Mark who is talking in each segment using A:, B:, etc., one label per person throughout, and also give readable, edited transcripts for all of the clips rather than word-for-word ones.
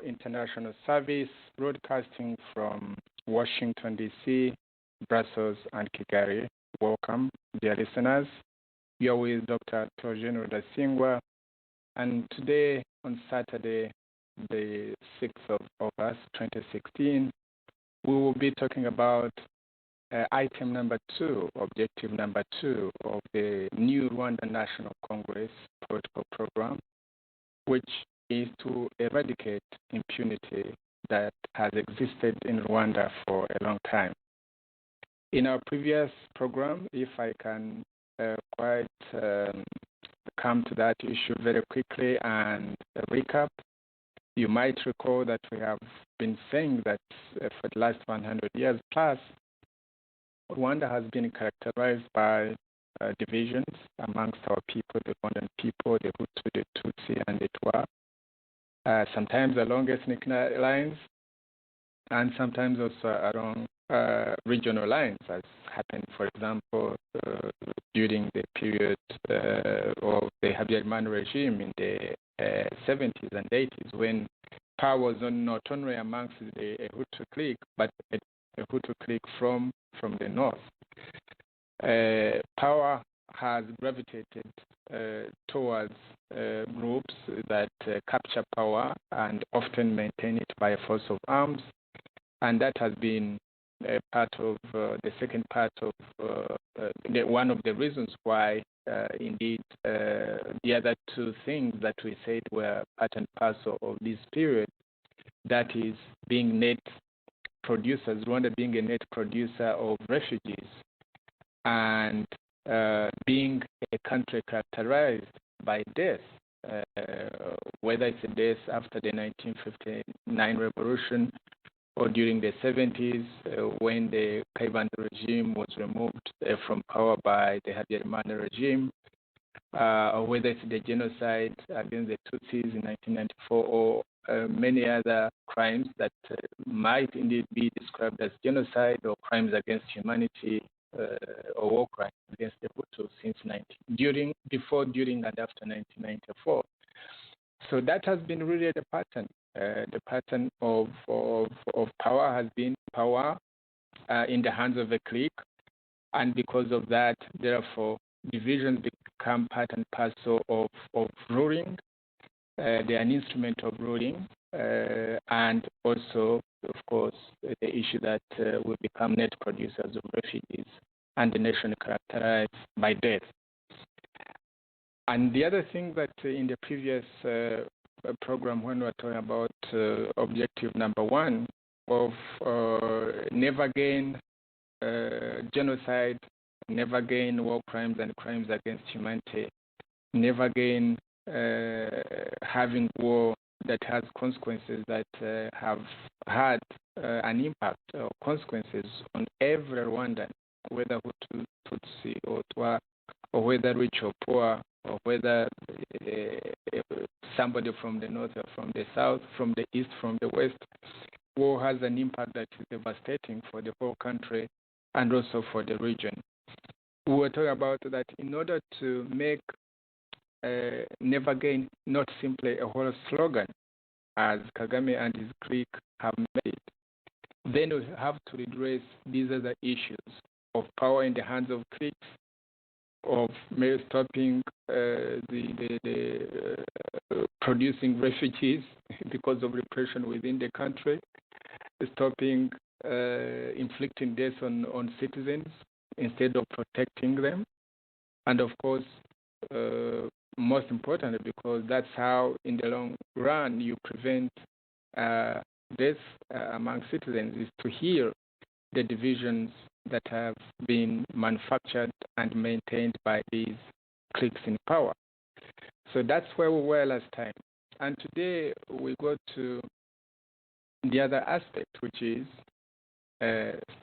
A: International Service, broadcasting from Washington, D.C., Brussels, and Kigali. Welcome, dear listeners. You're with Dr. Theogene Rudasingwa, and today, on Saturday, the 6th of August, 2016, we will be talking about item number 2, objective number 2 of the new Rwanda National Congress political program, which is to eradicate impunity that has existed in Rwanda for a long time. In our previous program, if I can come to that issue very quickly and recap, you might recall that we have been saying that for the last 100 years plus, Rwanda has been characterized by divisions amongst our people, the Rwandan people, the Hutu, the Tutsi, and the Twa, sometimes along ethnic lines, and sometimes also along regional lines, as happened, for example, during the period of the Habyarimana regime in the 70s and 80s, when power was not only amongst the Hutu clique, but a Hutu clique from the north. Power has gravitated towards groups that capture power and often maintain it by a force of arms, and that has been part of the second part of one of the reasons why, indeed, the other two things that we said were part and parcel of this period, that is being net producers, Rwanda being a net producer of refugees, and being a country characterized by death, whether it's a death after the 1959 revolution or during the 70s when the Kayibanda regime was removed from power by the Habyarimana regime, or whether it's the genocide against the Tutsis in 1994, or many other crimes that might indeed be described as genocide or crimes against humanity or war crimes against the Hutu since before, during, and after 1994. So that has been really the pattern. The pattern of power has been power in the hands of a clique, and because of that, therefore, divisions become part and parcel of ruling. They are an instrument of ruling, and also, of course, the issue that we become net producers of refugees and the nation characterized by death. And the other thing that in the previous program, when we were talking about objective number 1 of never again genocide, never again war crimes and crimes against humanity, never again having war that has consequences that have had an impact or consequences on every Rwandan, whether Hutu, Tutsi, or Twa, or whether rich or poor, or whether somebody from the north or from the south, from the east, from the west. War has an impact that is devastating for the whole country and also for the region. We were talking about that in order to make never again not simply a whole slogan, as Kagame and his clique have made, then we have to redress these other issues of power in the hands of cliques, of stopping the producing refugees because of repression within the country, stopping inflicting death on citizens instead of protecting them, and of course, most importantly, because that's how, in the long run, you prevent death among citizens, is to heal the divisions that have been manufactured and maintained by these cliques in power. So that's where we were last time. And today we go to the other aspect, which is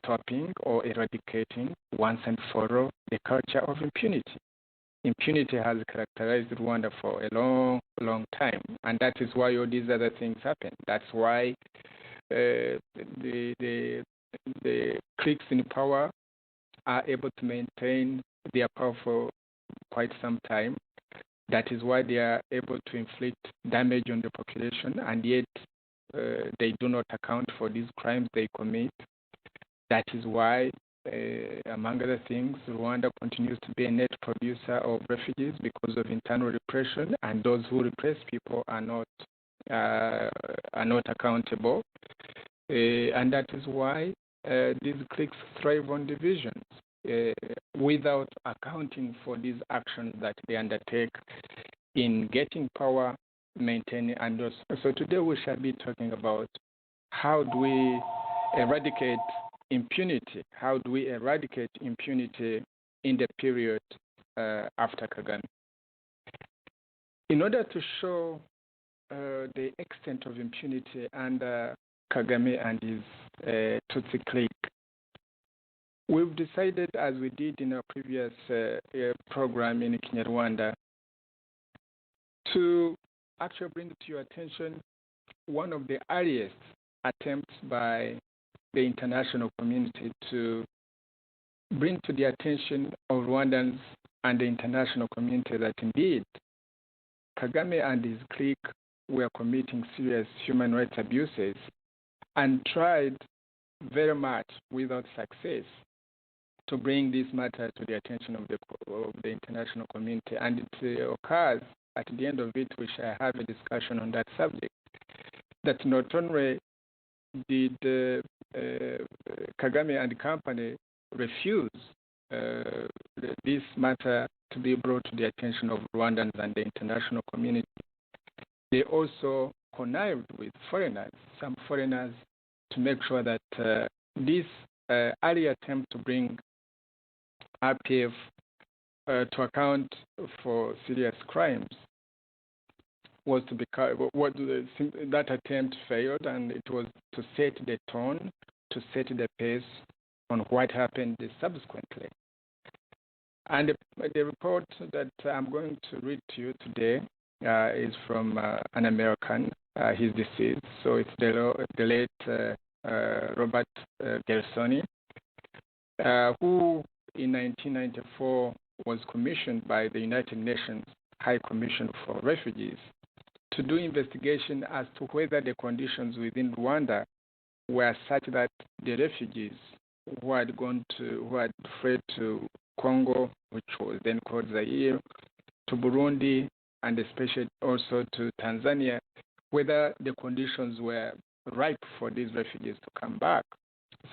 A: stopping or eradicating once and for all the culture of impunity. Impunity has characterized Rwanda for a long, long time, and that is why all these other things happen. That's why the cliques in power are able to maintain their power for quite some time. That is why they are able to inflict damage on the population, and yet they do not account for these crimes they commit. That is why, among other things, Rwanda continues to be a net producer of refugees because of internal repression, and those who repress people are not accountable. And that is why these cliques thrive on divisions without accounting for these actions that they undertake in getting power, maintaining, and also. So today we shall be talking about how do we eradicate impunity? How do we eradicate impunity in the period after Kagame? In order to show the extent of impunity under Kagame and his Tutsi clique, we've decided, as we did in our previous program in Kinyarwanda, to actually bring to your attention one of the earliest attempts by the international community to bring to the attention of Rwandans and the international community that indeed Kagame and his clique were committing serious human rights abuses and tried very much without success to bring this matter to the attention of the international community. And it occurs at the end of it, we shall have a discussion on that subject, that not only did Kagame and company refuse this matter to be brought to the attention of Rwandans and the international community, they also connived with foreigners, some foreigners, to make sure that this early attempt to bring RPF to account for serious crimes was to that attempt failed, and it was to set the tone, to set the pace on what happened subsequently. And the report that I'm going to read to you today is from an American. He's deceased, so it's the late Robert Gersony, who in 1994 was commissioned by the United Nations High Commission for Refugees to do investigation as to whether the conditions within Rwanda were such that the refugees who had fled to Congo, which was then called Zaire, to Burundi, and especially also to Tanzania, whether the conditions were ripe for these refugees to come back.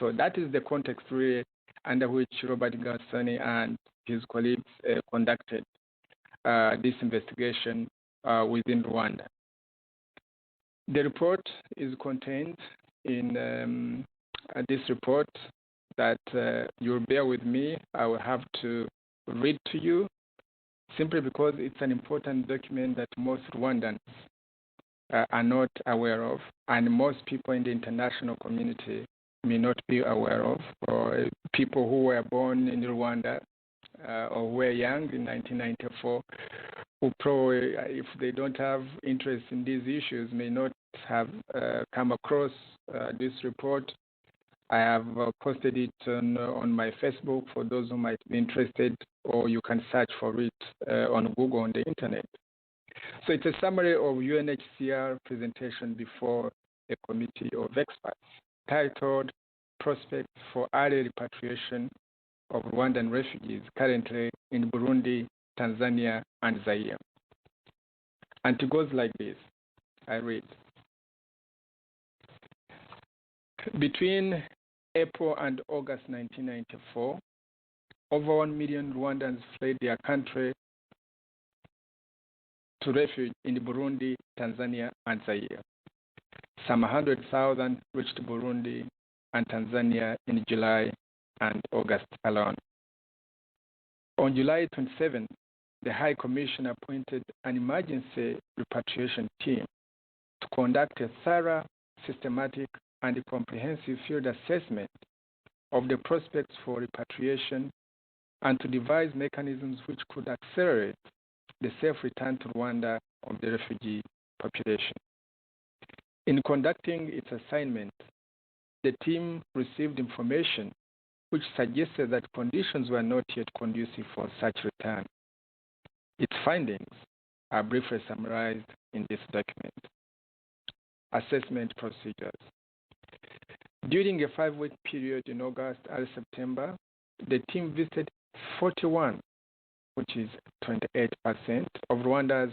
A: So that is the context really under which Robert Garsoni and his colleagues conducted this investigation within Rwanda. The report is contained in this report that you'll bear with me. I will have to read to you simply because it's an important document that most Rwandans are not aware of, and most people in the international community may not be aware of, or people who were born in Rwanda or were young in 1994, who probably, if they don't have interest in these issues, may not have come across this report. I have posted it on my Facebook for those who might be interested, or you can search for it on Google on the internet. So it's a summary of UNHCR presentation before a committee of experts titled Prospects for Early Repatriation of Rwandan Refugees Currently in Burundi, Tanzania, and Zaire. And it goes like this. I read. Between April and August 1994, over 1 million Rwandans fled their country to refuge in Burundi, Tanzania, and Zaire. Some 100,000 reached Burundi and Tanzania in July and August alone. On July 27, the High Commission appointed an emergency repatriation team to conduct a thorough, systematic, and comprehensive field assessment of the prospects for repatriation and to devise mechanisms which could accelerate the safe return to Rwanda of the refugee population. In conducting its assignment, the team received information which suggested that conditions were not yet conducive for such return. Its findings are briefly summarized in this document. assessment procedures. During a 5-week period in August and September, the team visited 41, which is 28% of Rwanda's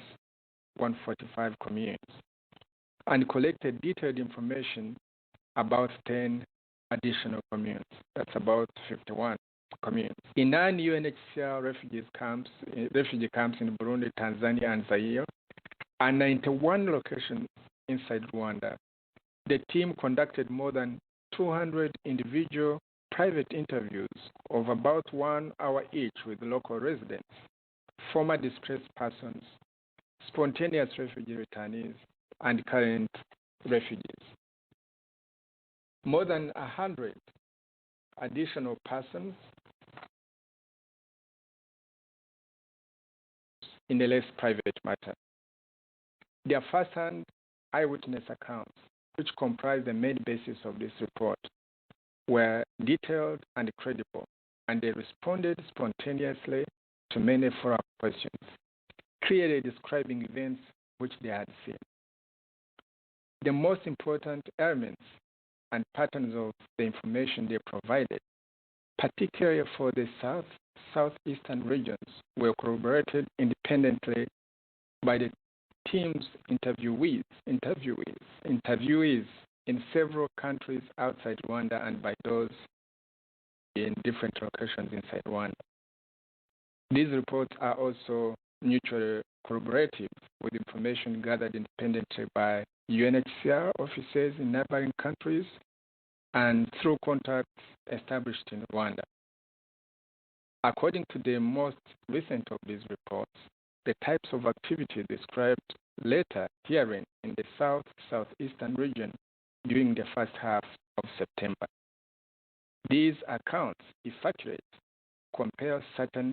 A: 145 communes, and collected detailed information about 10 additional communes. That's about 51 communes. In 9 UNHCR refugee camps in Burundi, Tanzania, and Zaire, and 91 locations inside Rwanda, the team conducted more than 200 individual private interviews of about 1 hour each with local residents, former displaced persons, spontaneous refugee returnees, and current refugees. More than 100 additional persons in a less private matter. Their first-hand eyewitness accounts, which comprise the main basis of this report, were detailed and credible, and they responded spontaneously to many follow-up questions, clearly describing events which they had seen. The most important elements and patterns of the information they provided, particularly for the southeastern regions, were corroborated independently by the team's interviewees in several countries outside Rwanda and by those in different locations inside Rwanda. These reports are also mutually corroborative with information gathered independently by UNHCR offices in neighboring countries and through contacts established in Rwanda. According to the most recent of these reports, the types of activity described later herein in the southeastern region during the first half of September. These accounts, if accurate, compare certain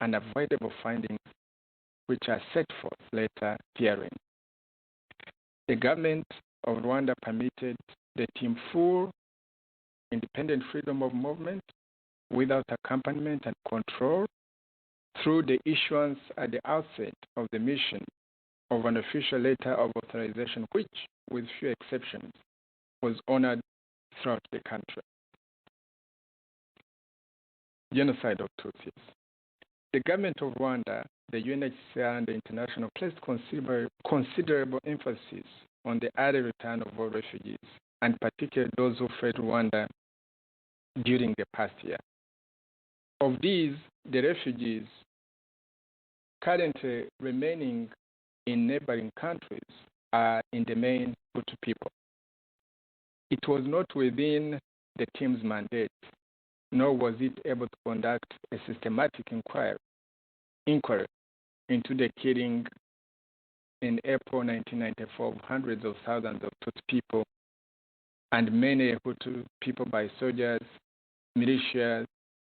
A: unavoidable findings which are set forth later herein. The government of Rwanda permitted the team full independent freedom of movement without accompaniment and control through the issuance at the outset of the mission of an official letter of authorization which, with few exceptions, was honored throughout the country. Genocide of Tutsis. The government of Rwanda, the UNHCR, and the international placed considerable emphasis on the early return of all refugees, and particularly those who fled Rwanda during the past year. Of these, the refugees currently remaining in neighboring countries are in the main Hutu people. It was not within the team's mandate, nor was it able to conduct a systematic inquiry into the killing in April 1994 of hundreds of thousands of Tutsi people and many Hutu people by soldiers, militias,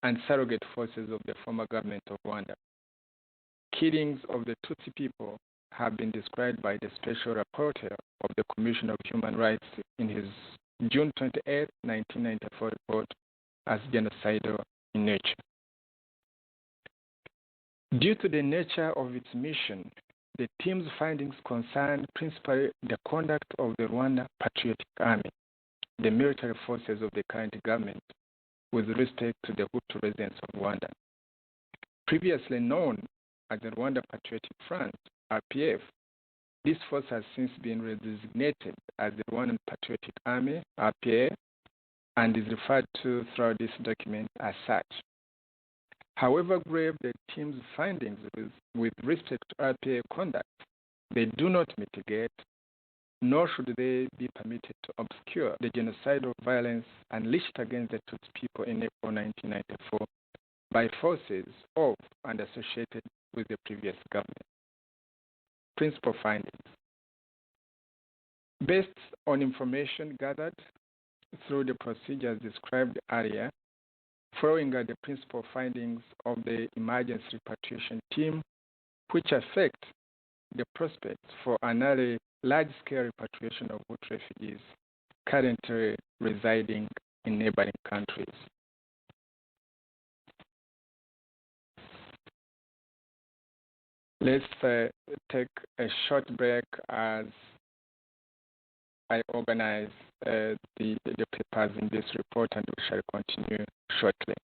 A: and surrogate forces of the former government of Rwanda. Killings of the Tutsi people have been described by the special rapporteur of the Commission of Human Rights in his June 28, 1994 report as genocidal in nature. Due to the nature of its mission, the team's findings concerned principally the conduct of the Rwanda Patriotic Army, the military forces of the current government, with respect to the Hutu residents of Rwanda. Previously known as the Rwanda Patriotic Front, RPF, this force has since been redesignated as the Rwandan Patriotic Army, RPA, and is referred to throughout this document as such. However grave the team's findings with respect to RPA conduct, they do not mitigate, nor should they be permitted to obscure the genocidal violence unleashed against the Tutsi people in April 1994 by forces of and associated with the previous government. Principal findings. Based on information gathered through the procedures described earlier, following are the principal findings of the emergency repatriation team, which affect the prospects for an early large-scale repatriation of Hutu refugees currently residing in neighboring countries. Let's take a short break as I organize the papers in this report, and we shall continue shortly.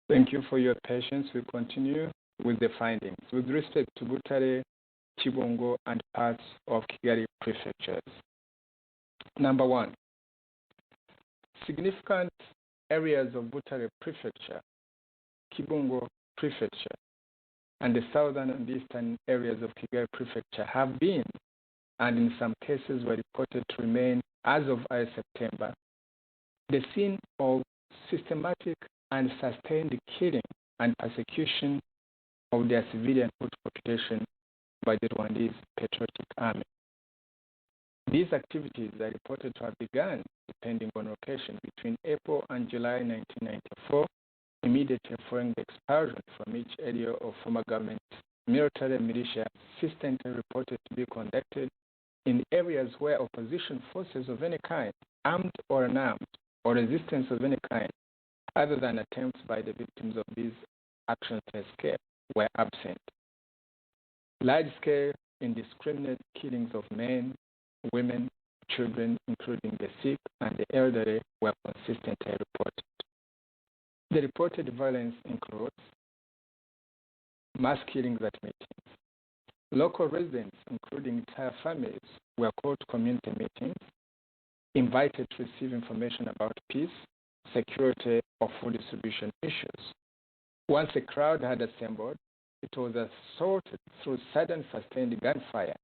A: Thank you for your patience. We continue with the findings. With respect to Butare, Kibungo, and parts of Kigali prefectures. Number one, significant areas of Butare prefecture, Kibungo prefecture, and the southern and eastern areas of Kigali prefecture have been, and in some cases were reported to remain as of September, the scene of systematic and sustained killing and persecution of their civilian Hutu population by the Rwandese Patriotic Army. These activities are reported to have begun, depending on location, between April and July 1994, immediately following the expulsion from each area of former government military militia consistently reported to be conducted in areas where opposition forces of any kind, armed or unarmed, or resistance of any kind, other than attempts by the victims of these actions to escape, were absent. Large-scale, indiscriminate killings of men, women, children, including the sick and the elderly, were consistently reported. The reported violence includes mass killings at meetings. Local residents, including entire families, were called to community meetings, invited to receive information about peace, security, or food distribution issues. Once a crowd had assembled, it was assaulted through sudden sustained gunfire,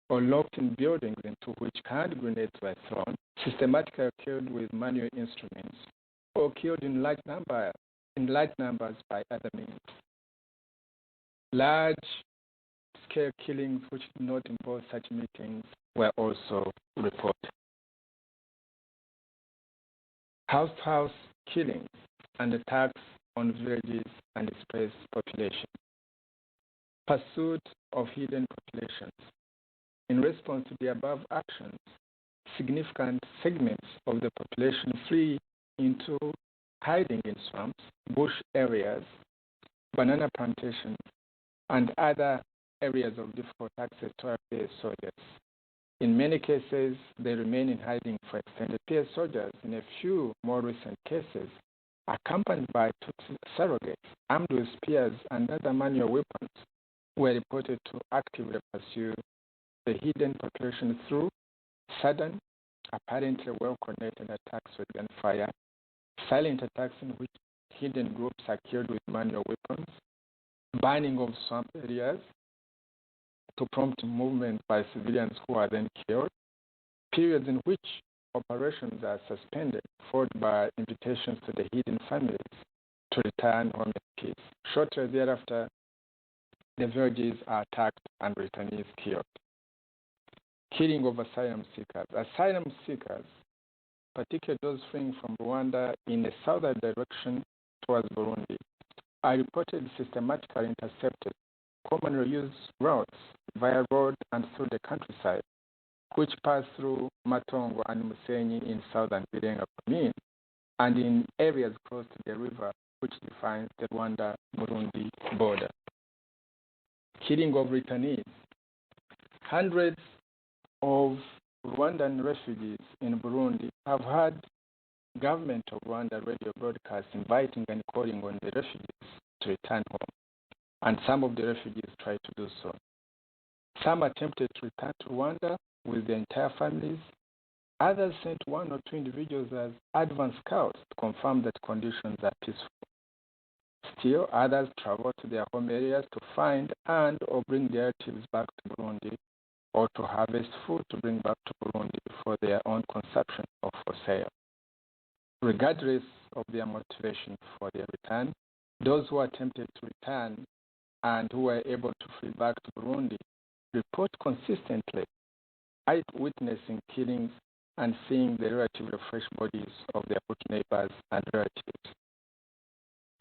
A: or locked in buildings into which hand grenades were thrown, systematically killed with manual instruments, or killed in large numbers by other means. Large-scale killings which did not involve such meetings were also reported. House-to-house killings and attacks on villages and displaced population. Pursuit of hidden populations. In response to the above actions, significant segments of the population flee into hiding in swamps, bush areas, banana plantations, and other areas of difficult access to RPA soldiers. In many cases, they remain in hiding for extended periods. Soldiers, in a few more recent cases, accompanied by surrogates armed with spears and other manual weapons, were reported to actively pursue the hidden population through sudden, apparently well-coordinated attacks with gunfire, silent attacks in which hidden groups are killed with manual weapons, burning of swamp areas to prompt movement by civilians who are then killed, periods in which operations are suspended, followed by invitations to the hidden families to return home in peace. Shortly thereafter, the villages are attacked and returnees killed. Killing of asylum seekers. Asylum seekers, particularly those fleeing from Rwanda in a southern direction towards Burundi, are reported systematically intercepted, commonly used routes via road and through the countryside, which pass through Matongo and Musenyi in southern Birenga Commune, and in areas close to the river, which defines the Rwanda-Burundi border. Killing of returnees. Hundreds of Rwandan refugees in Burundi have had government of Rwanda radio broadcasts inviting and calling on the refugees to return home, and some of the refugees tried to do so. Some attempted to return to Rwanda with their entire families. Others sent one or two individuals as advance scouts to confirm that conditions are peaceful. Still, others traveled to their home areas to find and or bring their relatives back to Burundi, or to harvest food to bring back to Burundi for their own consumption or for sale. Regardless of their motivation for their return, those who attempted to return and who were able to flee back to Burundi report consistently eyewitnessing killings and seeing the relatively fresh bodies of their Hutu neighbors and relatives.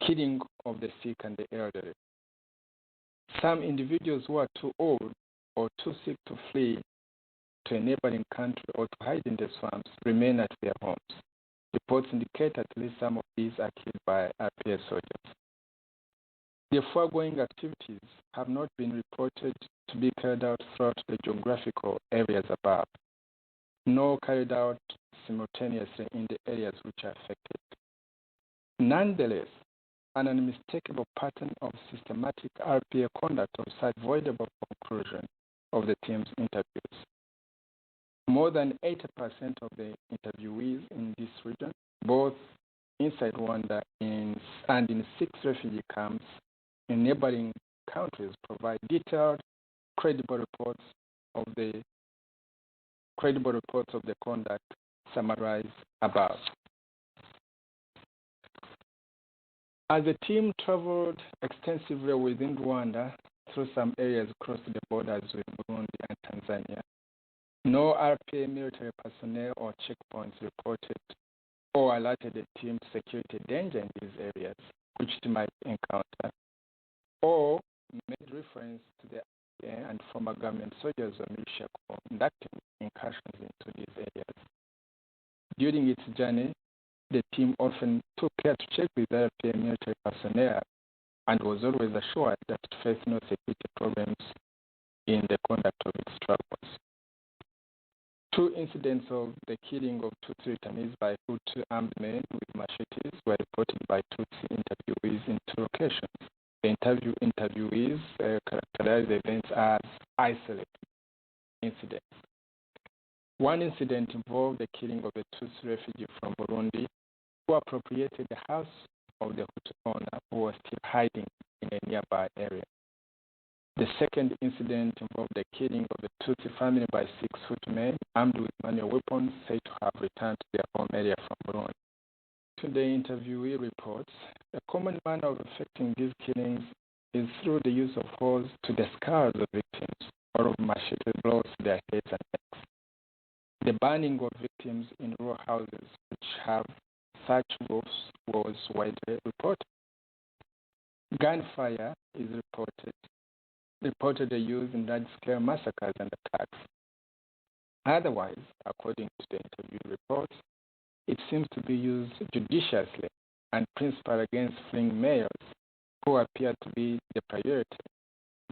A: Killing of the sick and the elderly. Some individuals who are too old or too sick to flee to a neighboring country or to hide in the swamps remain at their homes. Reports indicate at least some of these are killed by RPF soldiers. The foregoing activities have not been reported to be carried out throughout the geographical areas above, nor carried out simultaneously in the areas which are affected. Nonetheless, an unmistakable pattern of systematic RPA conduct of such voidable conclusion of the team's interviews. More than 80% of the interviewees in this region, both inside Rwanda and in 6 refugee camps in neighboring countries, provide detailed, credible reports of the conduct summarized above. As the team traveled extensively within Rwanda through some areas across the borders with Burundi and Tanzania, no RPA military personnel or checkpoints reported or alerted the team to security danger in these areas, which they might encounter, or made reference to the RPA and former government soldiers or militia conducting incursions into these areas. During its journey, the team often took care to check with RPA military personnel and was always assured that it faced no security problems in the conduct of its travels. 2 incidents of the killing of Tutsi returnees by Hutu armed men with machetes were reported by Tutsi interviewees in 2 locations. The interviewees characterized the events as isolated incidents. One incident involved the killing of a Tutsi refugee from Burundi who appropriated the house of the Hutu owner who was still hiding in a nearby area. The second incident involved the killing of a Tutsi family by 6 Hutu men armed with manual weapons said to have returned to their home area from Burundi. To the interviewee reports, a common manner of effecting these killings is through the use of hoes to the scars of victims or of machete blows to their heads and necks. The burning of victims in row houses which have such roofs was widely reported. Gunfire is reportedly used in large-scale massacres and attacks. Otherwise, according to the interview reports, it seems to be used judiciously and principally against fleeing males who appear to be the priority,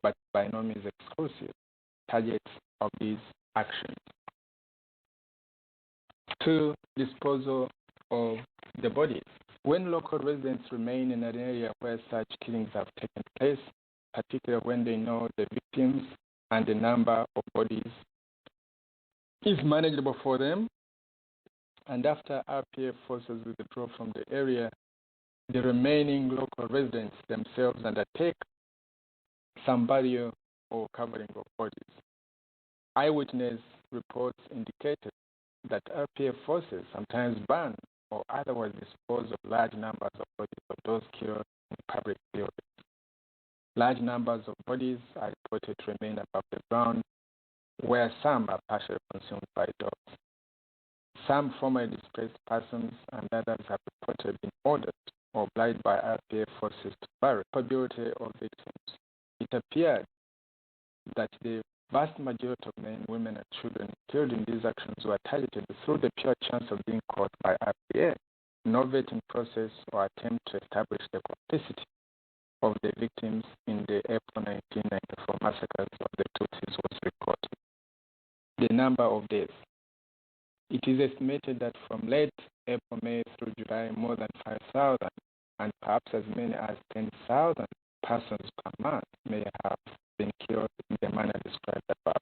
A: but by no means exclusive, targets of these actions. 2, disposal of the bodies. When local residents remain in an area where such killings have taken place, particularly when they know the victims and the number of bodies is manageable for them, and after RPF forces withdraw from the area, the remaining local residents themselves undertake some burial or covering of bodies. Eyewitness reports indicated that RPF forces sometimes burn or otherwise dispose of large numbers of bodies of those killed in public buildings. Large numbers of bodies are reported to remain above the ground, where some are partially consumed by dogs. Some formerly displaced persons and others have reportedly been ordered or obliged by RPF forces to bury the probability of victims. It appeared that the vast majority of men, women, and children killed in these actions were targeted through the pure chance of being caught by RPA. No vetting process or attempt to establish the complicity of the victims in the April 1994 massacres of the Tutsis was recorded. The number of deaths. It is estimated that from late April, May through July, more than 5,000 and perhaps as many as 10,000 persons per month may have been killed in the manner described above.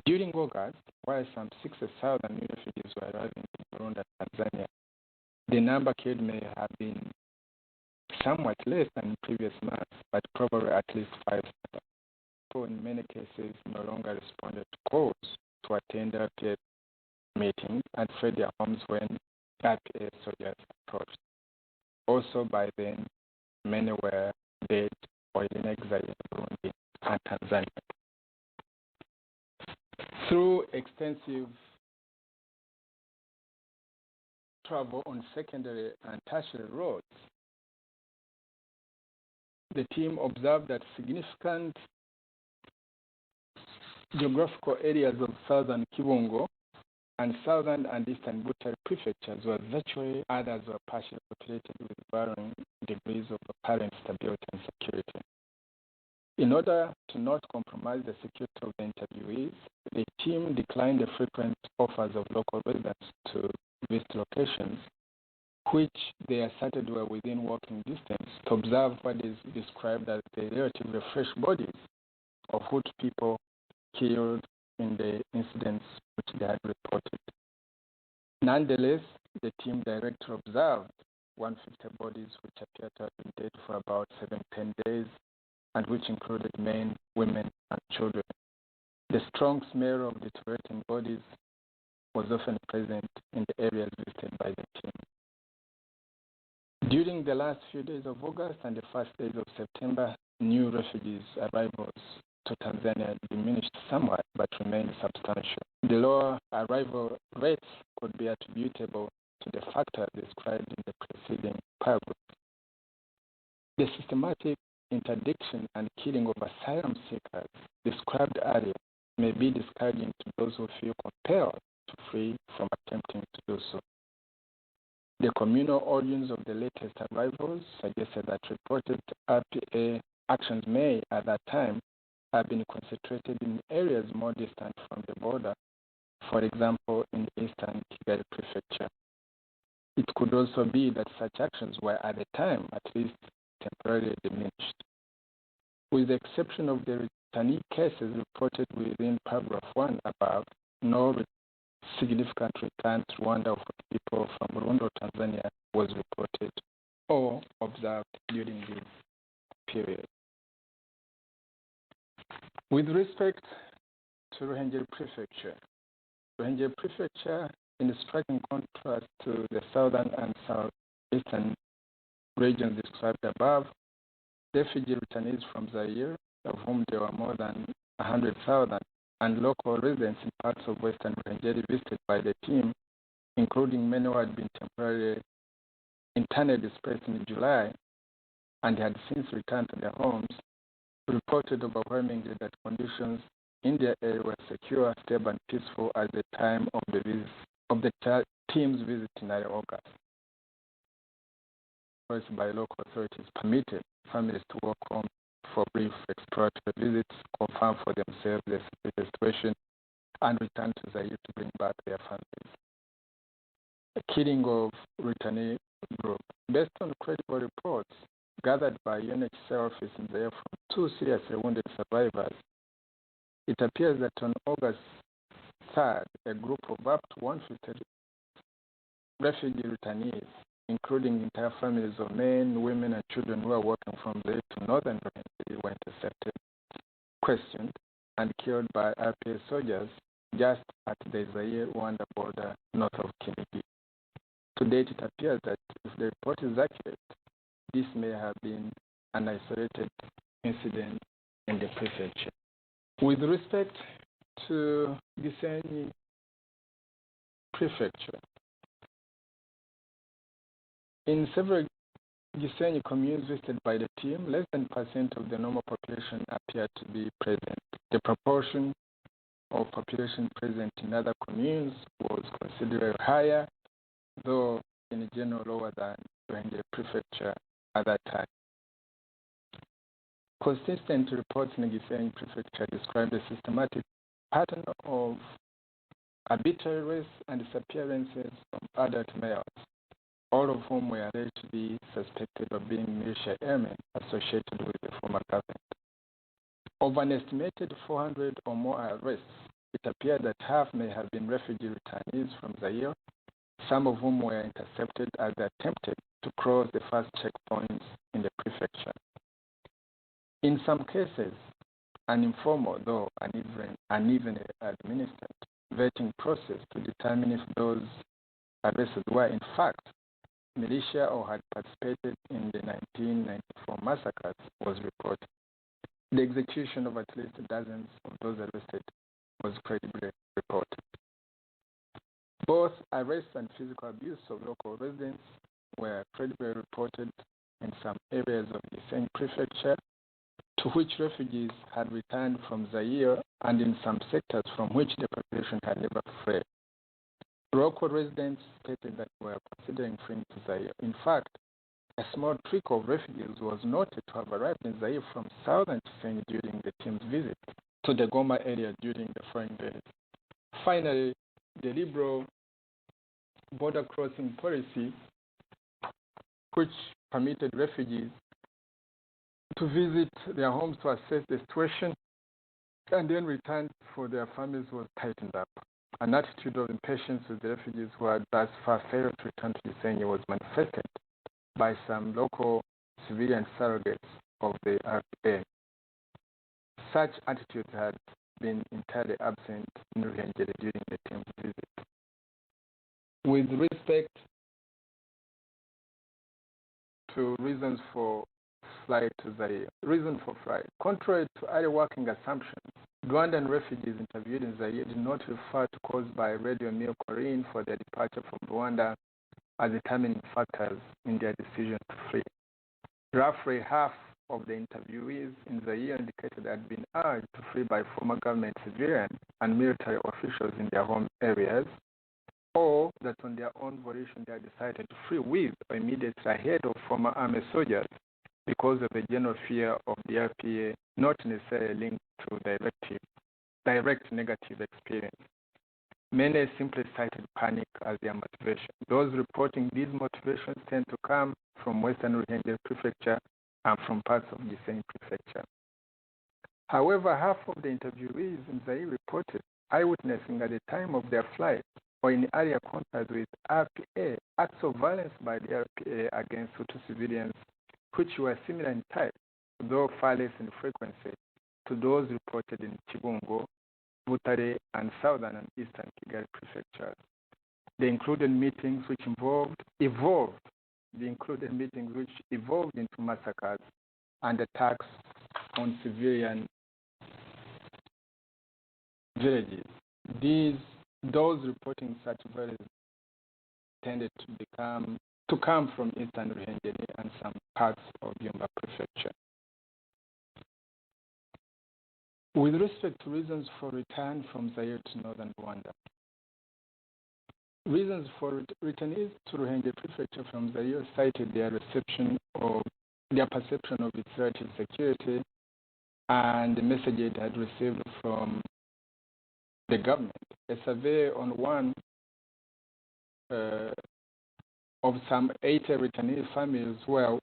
A: During August, while some 60,000 new refugees were arriving in Burundi and Tanzania, the number killed may have been somewhat less than in previous months, but probably at least 5,000. People in many cases no longer responded to calls to attend RPA meetings and fled their homes when RPA soldiers approached. Also by then, many were dead or in exile in Burundi and Tanzania. Through extensive travel on secondary and tertiary roads, the team observed that significant geographical areas of southern Kibungo and southern and eastern Butare prefectures were virtually, others were partially populated with varying degrees of apparent stability and security. In order to not compromise the security of the interviewees, the team declined the frequent offers of local residents to visit locations which they asserted were within walking distance to observe what is described as the relatively fresh bodies of Hutu people killed in the incidents which they had reported. Nonetheless, the team director observed 150 bodies which appeared to have been dead for about 7-10 days, and which included men, women, and children. The strong smell of deteriorating bodies was often present in the areas visited by the team. During the last few days of August and the first days of September, new refugees' arrivals to Tanzania diminished somewhat but remained substantial. The lower arrival rates could be attributable to the factor described in the preceding paragraph. The systematic interdiction and killing of asylum seekers described earlier may be discouraging to those who feel compelled to flee from attempting to do so. The communal origins of the latest arrivals suggested that reported RPA actions may, at that time, have been concentrated in areas more distant from the border, for example, in eastern Kigali prefecture. It could also be that such actions were, at the time, at least temporarily diminished. With the exception of the returnee cases reported within paragraph 1 above, no significant return to Rwanda of people from Burundi or Tanzania was reported or observed during this period. With respect to Ruhengeri Prefecture, in striking contrast to the southern and southeastern regions described above, refugee returnees from Zaire, of whom there were more than 100,000, and local residents in parts of western Ruhengeri visited by the team, including many who had been temporarily internally displaced in July and had since returned to their homes, reported overwhelmingly that conditions in their area were secure, stable, and peaceful at the time of the team's visit in early August. Voiced by local authorities permitted families to walk home for brief exploratory visits, confirm for themselves their security situation, and return to Zaire to bring back their families. The killing of returnee group. Based on credible reports gathered by UNHCR office in Zaire from 2 seriously wounded survivors, it appears that on August 3rd, a group of up to 150 refugee returnees, including entire families of men, women, and children who are walking from Zaire to northern Ruhengeri, were intercepted, questioned, and killed by RPA soldiers just at the Zaire-Rwanda border north of Kinigi. To date, it appears that if the report is accurate, this may have been an isolated incident in the prefecture. With respect to Gisenyi Prefecture, in several Gisenyi communes visited by the team, less than % of the normal population appeared to be present. The proportion of population present in other communes was considerably higher, though in general lower than the prefecture at that time. Consistent reports in the Gisenyi Prefecture described a systematic pattern of arbitrary arrests and disappearances from adult males, all of whom were alleged to be suspected of being militia airmen associated with the former government. Of an estimated 400 or more arrests, it appeared that half may have been refugee returnees from Zaire, some of whom were intercepted as they attempted to cross the first checkpoints in the prefecture. In some cases, an informal, though unevenly administered, vetting process to determine if those arrested were in fact militia or had participated in the 1994 massacres was reported. The execution of at least dozens of those arrested was credibly reported. Both arrests and physical abuse of local residents were credibly reported in some areas of the same prefecture, to which refugees had returned from Zaire, and in some sectors from which the population had never fled. Local residents stated that they were considering fleeing to Zaire. In fact, a small trickle of refugees was noted to have arrived in Zaire from southern Tseng during the team's visit to the Goma area during the following days. Finally, the liberal border crossing policy, which permitted refugees to visit their homes to assess the situation and then return for their families, was tightened up. An attitude of impatience with the refugees who had thus far failed to return to Gisenyi was manifested by some local civilian surrogates of the RPA. Such attitudes had been entirely absent in Ruhengeri during the team's visit. With respect to reasons for flight to Zaire, reason for flight, contrary to early working assumptions, Rwandan refugees interviewed in Zaire did not refer to cause by Radio Mille Corinne for their departure from Rwanda as determining factors in their decision to flee. Roughly half of the interviewees in Zaire indicated they had been urged to flee by former government civilian and military officials in their home areas, or that on their own volition they had decided to flee with or immediately ahead of former army soldiers because of a general fear of the RPA, not necessarily linked to direct negative experience. Many simply cited panic as their motivation. Those reporting these motivations tend to come from Western Ruhengeri Prefecture and from parts of Gisenyi Prefecture. However, half of the interviewees in Zaire reported eyewitnessing at the time of their flight or in earlier contact with RPA acts of violence by the RPA against Hutu civilians, which were similar in type, though far less in frequency, to those reported in Kibungo, Butare, and southern and eastern Kigali prefectures. They included meetings which evolved into massacres and attacks on civilian villages. Those reporting such violence tended to come from eastern Ruhengeri and some parts of Byumba prefecture. With respect to reasons for return from Zaire to northern Rwanda, reasons for returnees to Ruhengeri prefecture from Zaire cited their perception of its relative security and the message it had received from the government. A survey on one of some 80 returnee families who were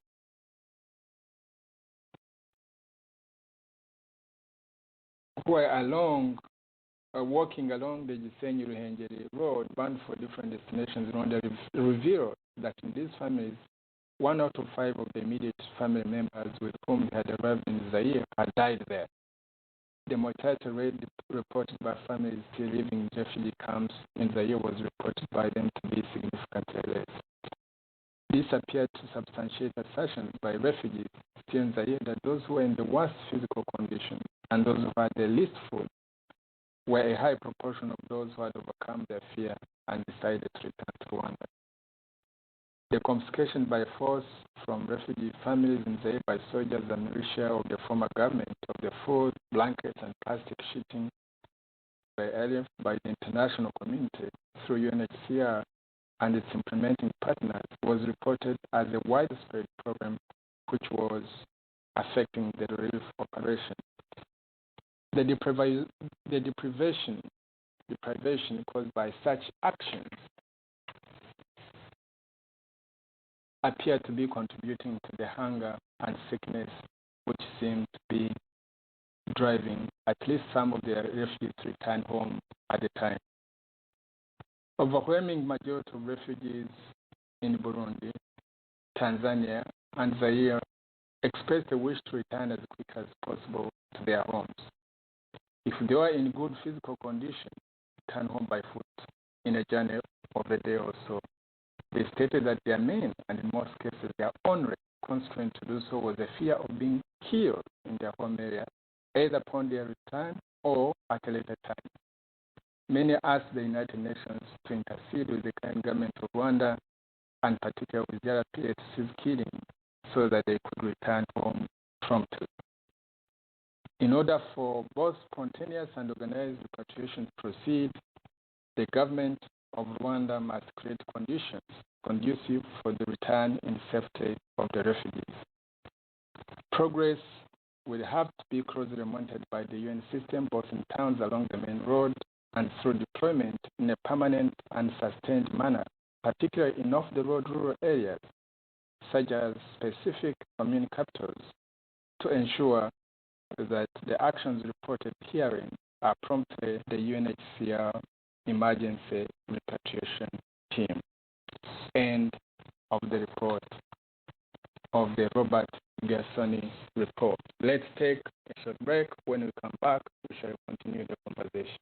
A: walking along the Gisenyi-Ruhengeri road bound for different destinations, Rwanda revealed that in these families, 1 out of 5 of the immediate family members with whom they had arrived in Zaire had died there. The mortality rate reported by families still living in refugee camps in Zaire was reported by them to be significantly less. This appeared to substantiate assertions by refugees still in Zaire that those who were in the worst physical condition and those who had the least food were a high proportion of those who had overcome their fear and decided to return to Rwanda. The confiscation by force from refugee families in Zaire by soldiers and militia of the former government of their food, blankets, and plastic sheeting by the international community through UNHCR and its implementing partners was reported as a widespread program which was affecting the relief operation. The deprivation caused by such actions appeared to be contributing to the hunger and sickness which seemed to be driving at least some of the refugees to return home at the time. Overwhelming majority of refugees in Burundi, Tanzania, and Zaire expressed a wish to return as quick as possible to their homes. If they were in good physical condition, return home by foot in a journey of a day or so. They stated that their main, and in most cases their only, constraint to do so was the fear of being killed in their home area, either upon their return or at a later time. Many asked the United Nations to intercede with the current government of Rwanda, and particularly with the RPA, to cease killing so that they could return home promptly. In order for both spontaneous and organized repatriation to proceed, the government of Rwanda must create conditions conducive for the return in safety of the refugees. Progress will have to be closely monitored by the UN system, both in towns along the main road and through deployment in a permanent and sustained manner, particularly in off-the-road rural areas, such as specific community capitals, to ensure that the actions reported herein are promptly the UNHCR emergency repatriation team. End of the report of the Robert Gassoni report. Let's take a short break. When we come back, we shall continue the conversation.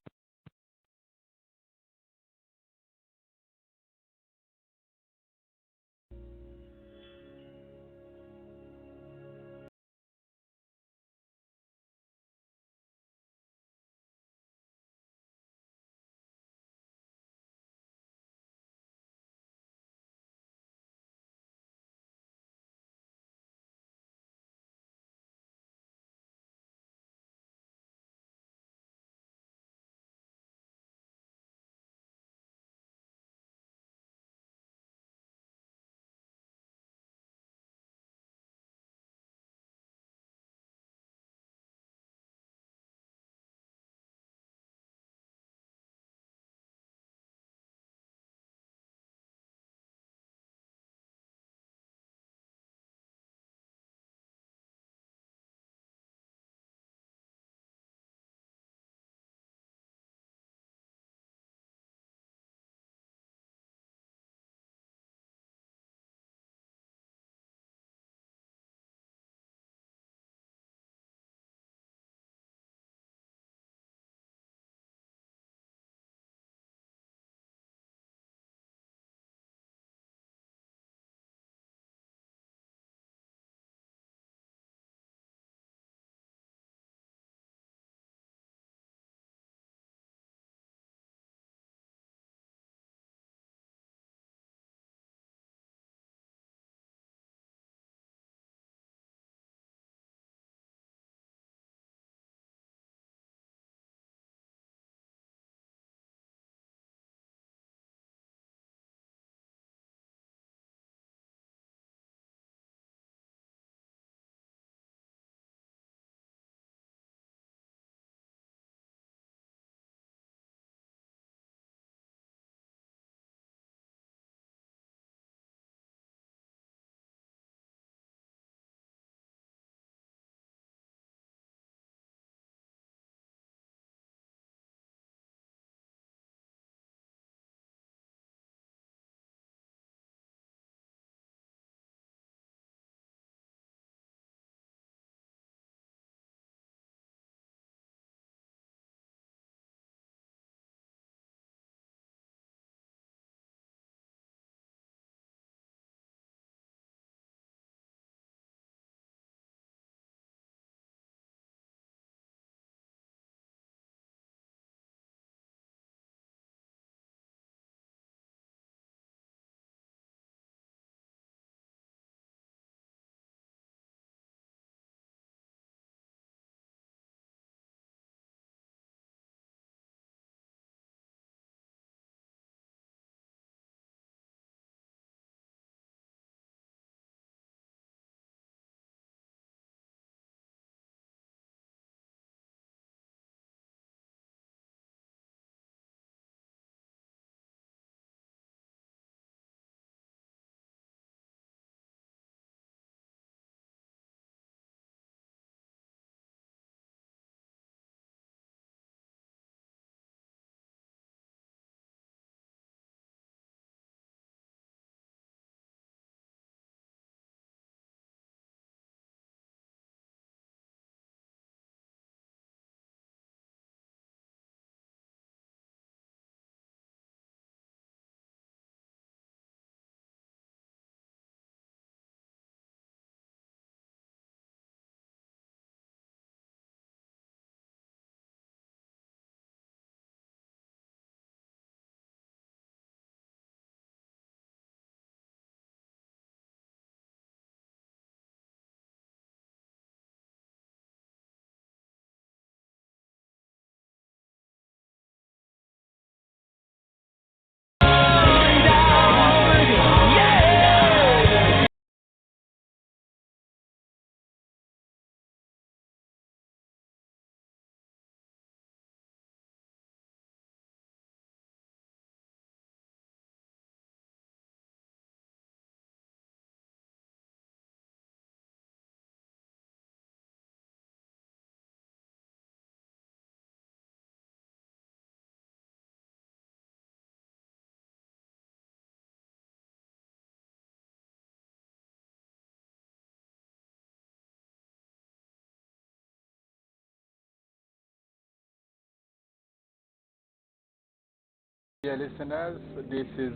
A: Dear listeners, this is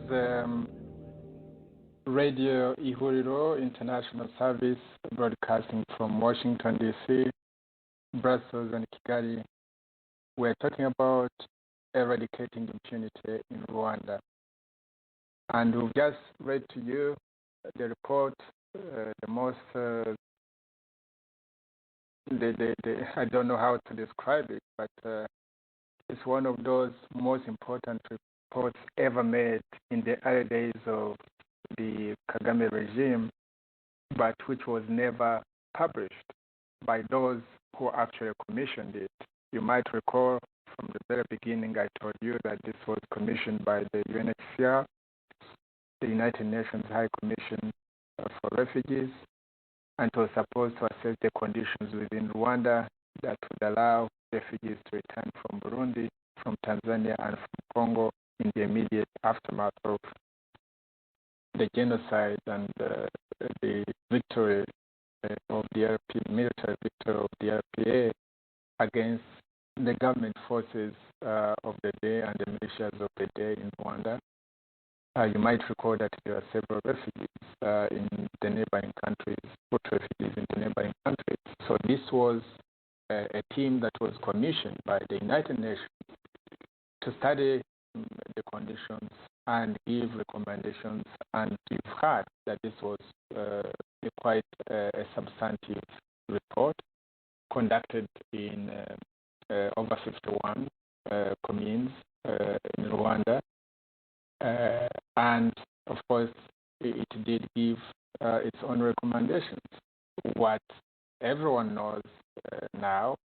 A: Radio Ihuriro International Service broadcasting from Washington, D.C., Brussels, and Kigali. We're talking about eradicating impunity in Rwanda. And we've just read to you the report, the most, I don't know how to describe it, but it's one of those most important reports ever made in the early days of the Kagame regime, but which was never published by those who actually commissioned it. You might recall from the very beginning I told you that this was commissioned by the UNHCR, the United Nations High Commission for Refugees, and was supposed to assess the conditions within Rwanda that would allow refugees to return from Burundi, from Tanzania, and from Congo in the immediate aftermath of the genocide and the victory of the military victory of the RPA against the government forces of the day and the militias of the day in Rwanda. You might recall that there are several refugees in the neighboring countries, refugees in the neighboring countries. So this was a team that was commissioned by the United Nations to study the conditions and give recommendations. And you've heard that this was quite a substantive report conducted in over 51 communes in Rwanda. And of course, it did give its own recommendations. What everyone knows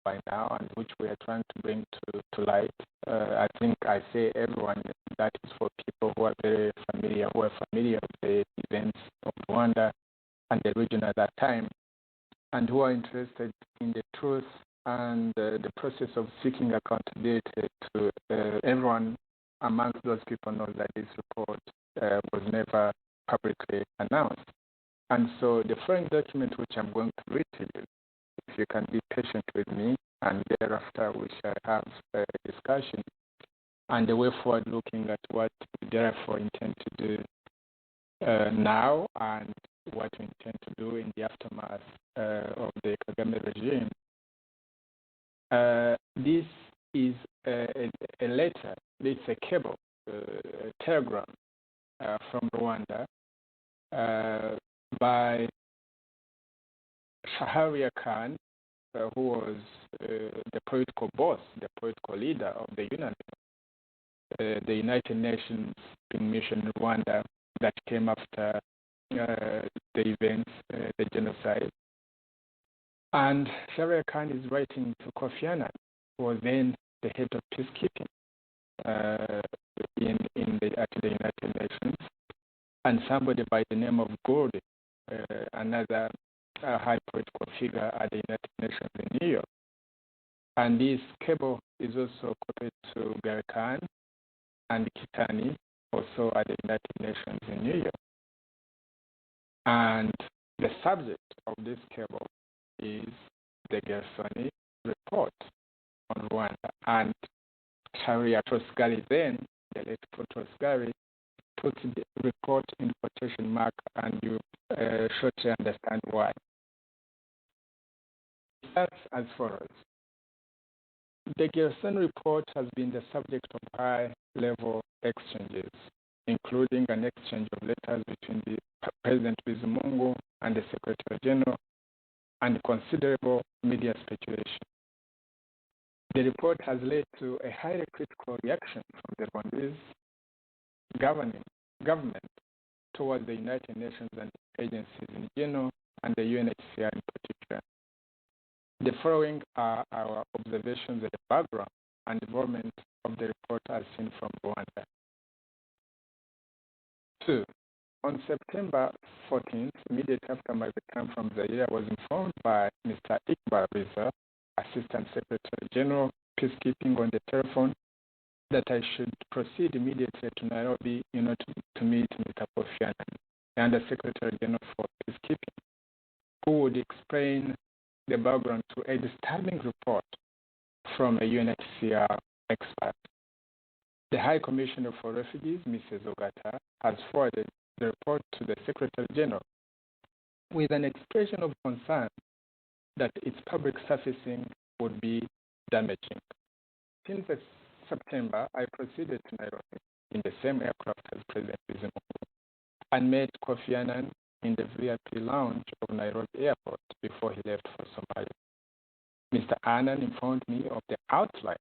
A: by now, and which we are trying to bring to light. I think I say everyone, that is for people who are very familiar, with the events of Rwanda and the region at that time, and who are interested in the truth and the process of seeking accountability to everyone amongst those people knows that this report was never publicly announced. And so the following document which I'm going to read to you, if you can be patient with me, and thereafter we shall have a discussion and the way forward looking at what we therefore intend to do now and what we intend to do in the aftermath of the Kagame regime. This is a letter, it's a cable, a telegram from Rwanda by Shaharia Khan, who was the political boss, the political leader of the United Nations mission in Rwanda that came after the events, the genocide. And Shaharia Khan is writing to Kofi Annan, who was then the head of peacekeeping at the United Nations, and somebody by the name of Gould, another high political figure at the United Nations in New York. And this cable is also copied to Gary Khan and Kitani, also at the United Nations in New York. And the subject of this cable is the Gersony report on Rwanda. And Sharia Tosgari then, the late Tosgari, puts the report in quotation mark, and you shortly understand why. It starts as follows. The Gerson report has been the subject of high-level exchanges, including an exchange of letters between the President Bizimungu and the Secretary General, and considerable media speculation. The report has led to a highly critical reaction from the Rwandese government towards the United Nations and agencies in general, and the UNHCR in particular. The following are our observations at the background and development of the report as seen from Rwanda. 2. On September 14th, immediately after my return from Zaire, I was informed by Mr. Iqbal Riza, Assistant Secretary General, Peacekeeping, on the telephone, that I should proceed immediately to Nairobi in order to meet Mr. Kofi Annan, the Under Secretary General for Peacekeeping, who would explain the background to a disturbing report from a UNHCR expert. The High Commissioner for Refugees, Mrs. Ogata, has forwarded the report to the Secretary General with an expression of concern that its public surfacing would be damaging. Since September, I proceeded to Nairobi in the same aircraft as President Bizimungu and met Kofi Annan in the VIP lounge of Nairobi Airport before he left for Somalia. Mr. Annan informed me of the outlines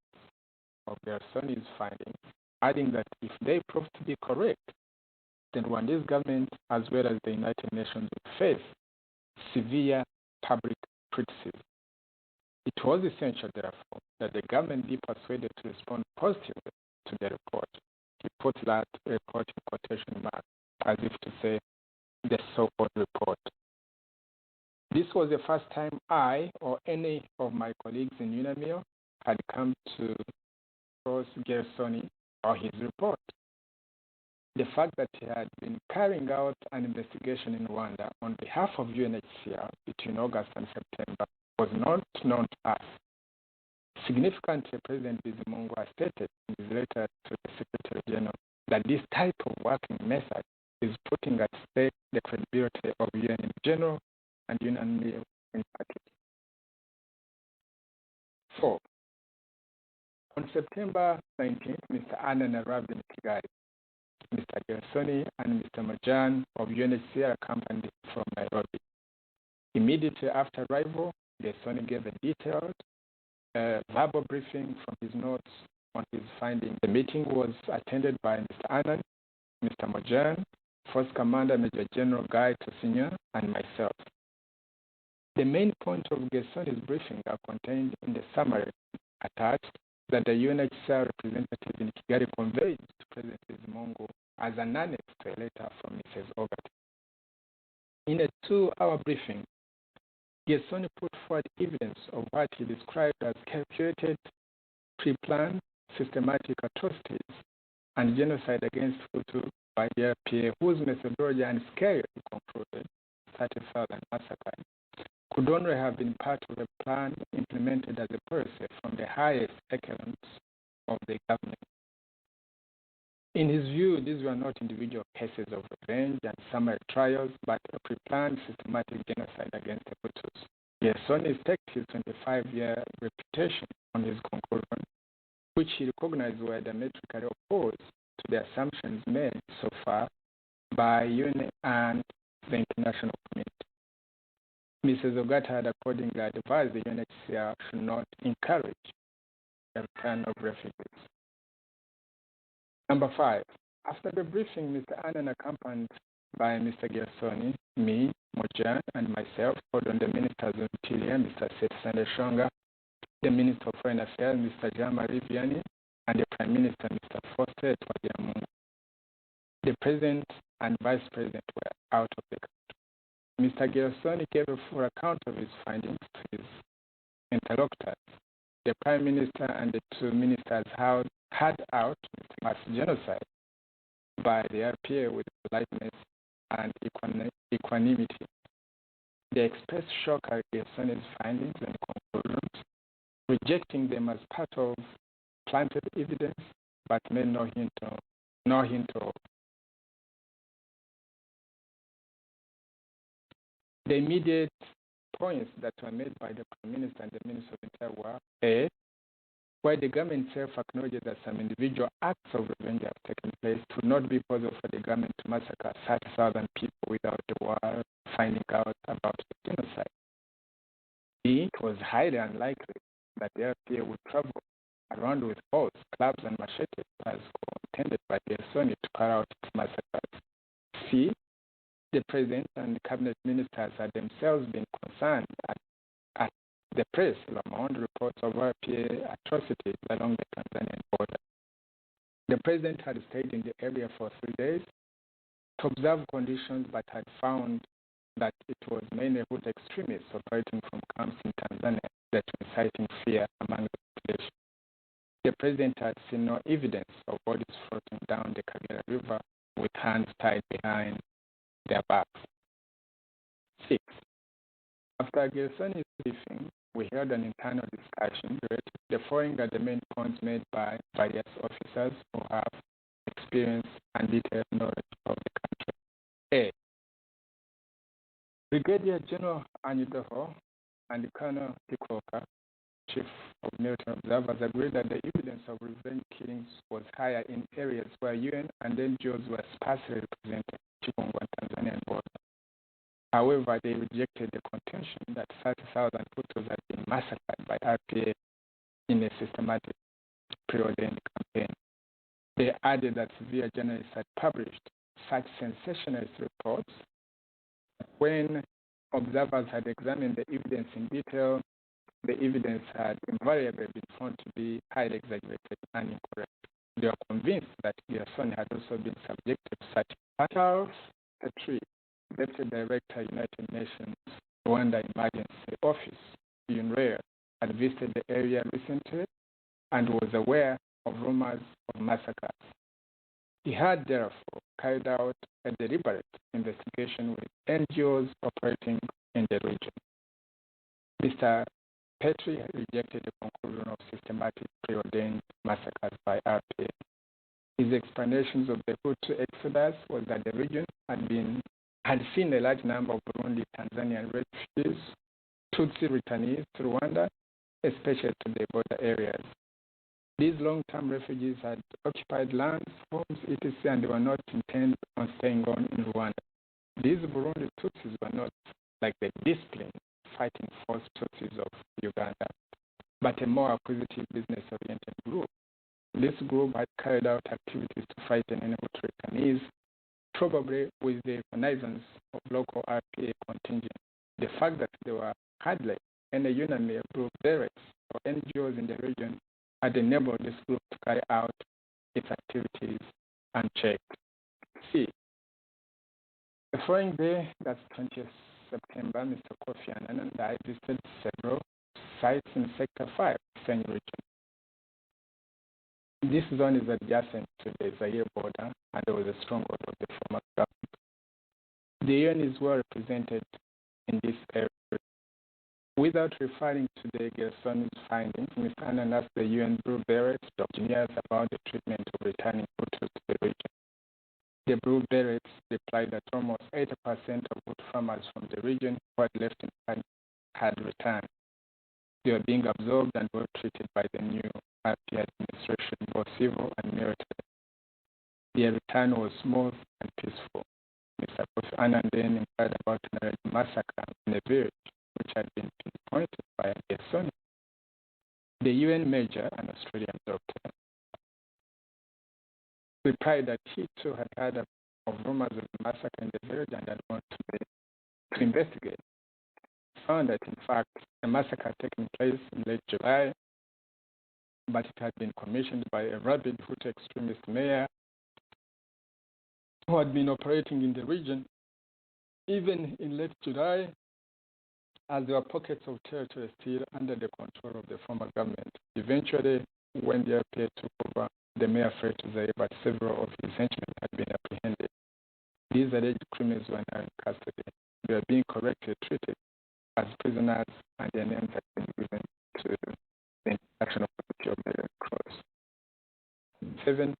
A: of Gersoni's findings, adding that if they prove to be correct, then Rwanda's government as well as the United Nations would face severe public criticism. It was essential, therefore, that the government be persuaded to respond positively to the report. He put that report in quotation marks, as if to say, the so-called report. This was the first time I or any of my colleagues in UNAMIO had come to cross Gersoni or his report. The fact that he had been carrying out an investigation in Rwanda on behalf of UNHCR between August and September was not known to us. Significantly, President Bizimungu has stated in his letter to the Secretary General that this type of working method is putting at stake the credibility of UN in general and UNAMIO in particular. 4. On September 19th, Mr. Annan arrived in Kigali. Mr. Gersoni and Mr. Majan of UNHCR accompanied him from Nairobi. Immediately after arrival, Gersoni gave a detailed verbal briefing from his notes on his findings. The meeting was attended by Mr. Annan, Mr. Majan, Force Commander Major General Guy Tosinya, and myself. The main point of Gersoni's briefing are contained in the summary attached that the UNHCR representative in Kigali conveyed to President Bizimungu as an annex to a letter from Mrs. Ogata. In a 2-hour briefing, Gersoni put forward evidence of what he described as calculated, pre-planned, systematic atrocities and genocide against Hutu by the RPA, whose methodology and scale, he concluded, 30,000 massacres, could only have been part of a plan implemented as a policy from the highest echelons of the government. In his view, these were not individual cases of revenge and summary trials, but a pre-planned systematic genocide against the Hutus. Gersoni staked his 25-year reputation on his conclusion, which he recognized were diametrically opposed to the assumptions made so far by UN and the international community. Mrs. Ogata had accordingly advised the UNHCR should not encourage the return of refugees. Number 5. After the briefing, Mr. Annan, accompanied by Mr. Gersoni, me, Mojan, and myself, followed on the Ministers of Interior, Mr. Seth Sandeshonga, the Minister of Foreign Affairs, Mr. Jean-Marie Vianney, and the Prime Minister, Mr. Faustin Twagiramungu. The President and Vice President were out of the country. Mr. Gersoni gave a full account of his findings to his interlocutors. The Prime Minister and the 2 ministers had out mass genocide by the RPA with politeness and equanimity. They expressed shock at Gersoni's findings and conclusions, rejecting them as part of planted evidence, but made no hint of. The immediate points that were made by the Prime Minister and the Minister of Interior were A, where the government itself acknowledged that some individual acts of revenge have taken place, it would not be possible for the government to massacre 30,000 people without the world finding out about the genocide. B, it was highly unlikely that the RPA would travel around with bows, clubs, and machetes as intended by Gersoni to carry out its massacres. C, the President and the Cabinet Ministers had themselves been concerned at the press among reports of RPA atrocities along the Tanzanian border. The President had stayed in the area for 3 days to observe conditions, but had found that it was mainly Hutu extremists operating from camps in Tanzania that were inciting fear among the population. The President had seen no evidence of bodies floating down the Kagera River with hands tied behind their backs. 6. After Gersoni's briefing, we held an internal discussion related to the following are the main points made by various officers who have experience and detailed knowledge of the country. A. Brigadier General Anyidoho and Colonel Hikoka, Chief of Military Observers, agreed that the evidence of revenge killings was higher in areas where UN and NGOs were sparsely represented, Chibungo and Tanzanian border. However, they rejected the contention that 30,000 Hutus had been massacred by RPA in a systematic preordained campaign. They added that severe journalists had published such sensationalist reports. When observers had examined the evidence in detail, the evidence had invariably been found to be highly exaggerated and incorrect. They were convinced that Gerson had also been subjected to such battles. Petrie, Deputy Director, United Nations Rwanda Emergency Office, UNRWA, had visited the area recently and was aware of rumors of massacres. He had therefore carried out a deliberate investigation with NGOs operating in the region. Mr. Petrie rejected the conclusion of systematic preordained massacres by RPA. His explanations of the Hutu exodus was that the region had seen a large number of Burundi Tanzanian refugees, Tutsi returnees to Rwanda, especially to the border areas. These long-term refugees had occupied lands, homes, etc., and they were not intent on staying on in Rwanda. These Burundi Tutsis were not like the disciplined fighting force Tutsis of Uganda, but a more acquisitive business-oriented group. This group had carried out activities to fight and enable returnees, probably with the connivance of local RPA contingent. The fact that there were hardly any UNAMIR group barracks or NGOs in the region had enabled this group to carry out its activities unchecked. C. The following day, that's 20th September, Mr. Kofi Annan and I visited several sites in Sector 5, Senyi region. This zone is adjacent to the Zaire border, and there was a stronghold of the former government. The UN is well represented in this area. Without referring to the Gerson's findings, Mr. Annan asked the UN Blue Berets engineers about the treatment of returning Hutus to the region. The Blue Berets replied that almost 80% of Hutu farmers from the region who had left in time had returned. They were being absorbed and well treated by the new RP administration, both civil and military. Their return was smooth and peaceful. Mr. Kofi Annan then inquired about an alleged massacre in a village which had been pinpointed by Gerson. The UN major, an Australian doctor, replied that he too had heard of rumors of the massacre in the village and had gone to investigate. Found that, in fact, a massacre had taken place in late July, but it had been commissioned by a rabid Hutu extremist mayor who had been operating in the region. Even in late July, as there were pockets of territory still under the control of the former government. Eventually, when the RPA took over, the mayor fled to Zaire, but several of his henchmen had been apprehended. These alleged criminals were now in custody. They were being correctly treated as prisoners, and their names had been given to the International Committee of the Red Cross. 7.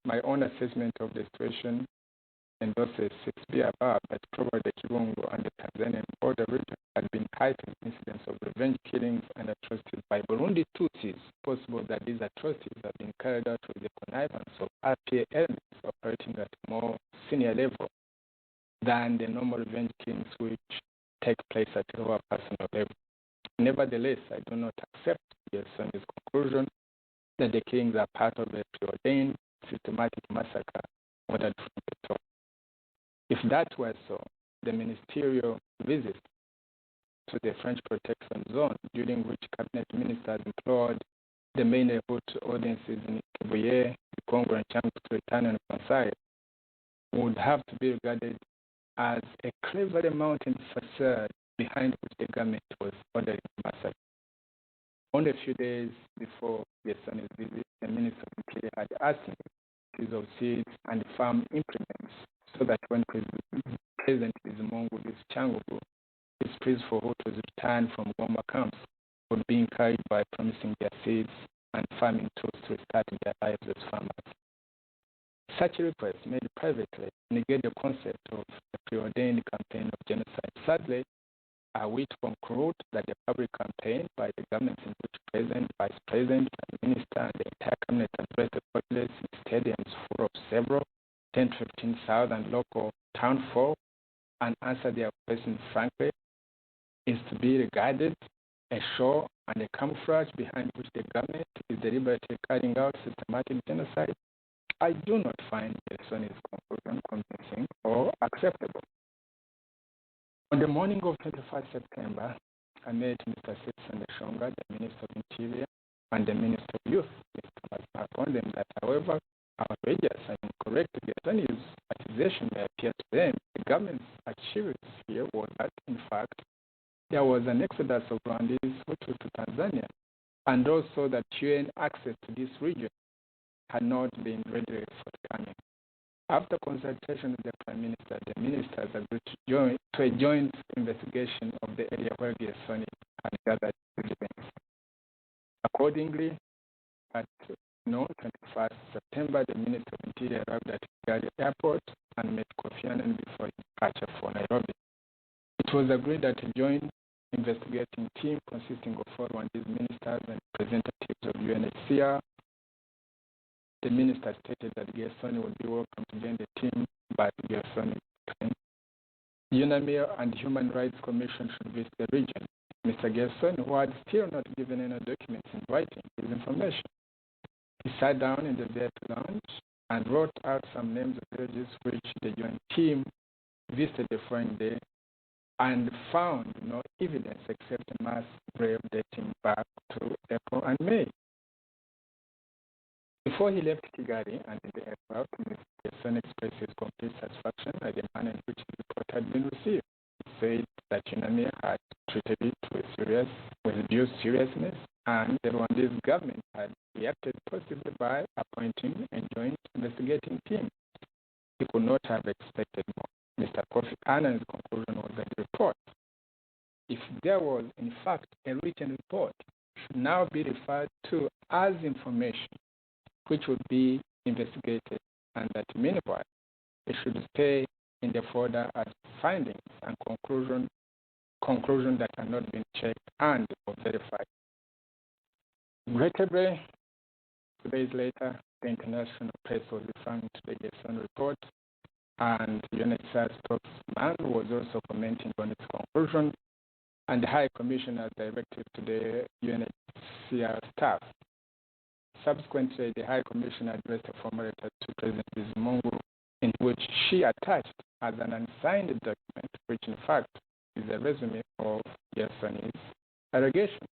A: My own assessment of the situation endorses 6B above that probably the Kibungo and the Tanzanian border region had been heightened incidents of revenge killings and atrocities by Burundi Tutsis. Possible that these atrocities have been carried out with the connivance of RPA elements operating at a more senior level than the normal revenge killings which take place at a lower personal level. Nevertheless, I do not accept Gerson's conclusion that the killings are part of a preordained systematic massacre ordered from the top. If that were so, the ministerial visit to the French protection zone, during which cabinet ministers implored the main Hutu audiences in Kibuye, Congo, and Changu to return and reconcile, would have to be regarded as a cleverly mounted facade behind which the government was ordering the massacre. Only a few days before Gerson's visit, the Minister of Interior had asked him of seeds and farm implements so that when President Bizimungu visits Changugu, his pleas for Hutus return from Goma camps would be encouraged by promising their seeds and farming tools to restart their lives as farmers. Such requests made privately negate the concept of a preordained campaign of genocide. Sadly, are we to conclude that the public campaign by the governments in which President, Vice President, Prime Minister, and the entire cabinet addressed the populace in stadiums full of several 10 to 15,000 local town folk and answer their questions frankly is to be regarded a show and a camouflage behind which the government is deliberately carrying out systematic genocide? I do not find Gersone's conclusion convincing or acceptable. On the morning of 21st September, I met Mr. Sitson Shonga, the Minister of Interior, and the Minister of Youth, Mr. Mazma, upon them that, however outrageous and incorrect Gersone's accusation may appear to them, the government's achievements here was that, in fact, there was an exodus of Rwandese Hutus to Tanzania, and also that UN access to this region had not been readily forthcoming. After consultation with the Prime Minister, the ministers agreed to a joint investigation of the area where Gersone had gathered evidence. Accordingly, at noon, 21st September, the Minister of Interior arrived at Kigali Airport and met Kofi Annan before his departure for Nairobi. It was agreed that a joint investigating team consisting of 4 Rwandese ministers and representatives of UNHCR. The minister stated that Gersone would be welcome to join the team, but Gersone claimed UNAMIR and Human Rights Commission should visit the region. Mr. Gersone, who had still not given any documents in writing his information, he sat down in the vet lounge and wrote out some names of villages which the joint team visited the following day and found no evidence except a mass grave dating back to April and May. Before he left Kigali and in the aircraft, Mr. Gersone expressed his complete satisfaction at the manner in which the report had been received. He said that UNAMIR had treated it with due seriousness, and the Rwandese government had reacted positively by appointing a joint investigating team. He could not have expected more. Mr. Kofi Annan's conclusion was that the report, if there was in fact a written report, should now be referred to as information which would be investigated, and that meanwhile it should stay in the folder as findings and conclusions that have not been checked and or verified. Regrettably, 2 days later, the international press was referring to the Gersone report, and UNHCR spokesman was also commenting on its conclusion, and the High Commissioner directed to the UNHCR staff. Subsequently, the High Commissioner addressed a formal letter to President Bizimungu in which she attached as an unsigned document, which in fact is a resume of Gersone's allegations.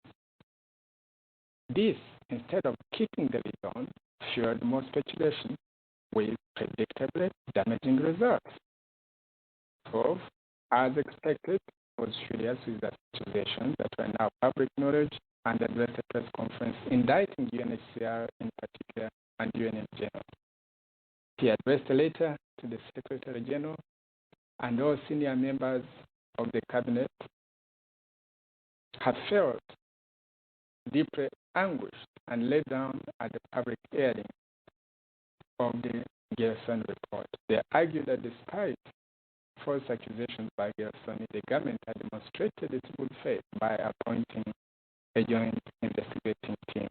A: This, instead of keeping the lead on, fueled more speculation with predictably damaging results. 12, as expected, was furious with the accusations that were now public knowledge and addressed a press conference indicting UNHCR in particular and UN in general. He addressed a letter to the Secretary General and all senior members of the cabinet have felt deeply anguished and laid down at the public hearing of the Gersone report. They argued that despite false accusations by Gersone, the government had demonstrated its good faith by appointing a joint investigating team.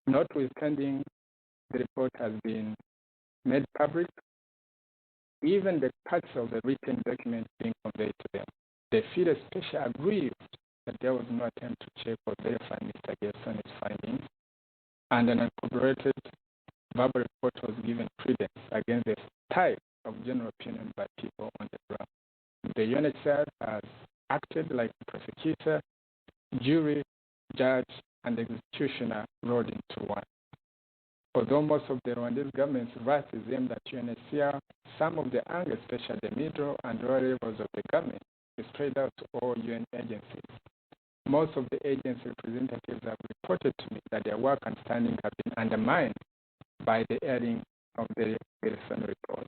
A: Notwithstanding, the report has been made public, even the parts of the written document being conveyed to them. They feel especially aggrieved that there was no attempt to check or verify Mr. Gersone's findings, and an uncorroborated verbal report was given credence against the type of general opinion by people on the ground. The UNHCR has acted like the prosecutor, jury, judge, and executioner rolled into one. Although most of the Rwandese government's wrath is aimed at UNHCR, some of the anger, especially at the middle and lower levels of the government, is spread out to all UN agencies. Most of the agency representatives have reported to me that their work and standing have been undermined by the airing of the Gersone report.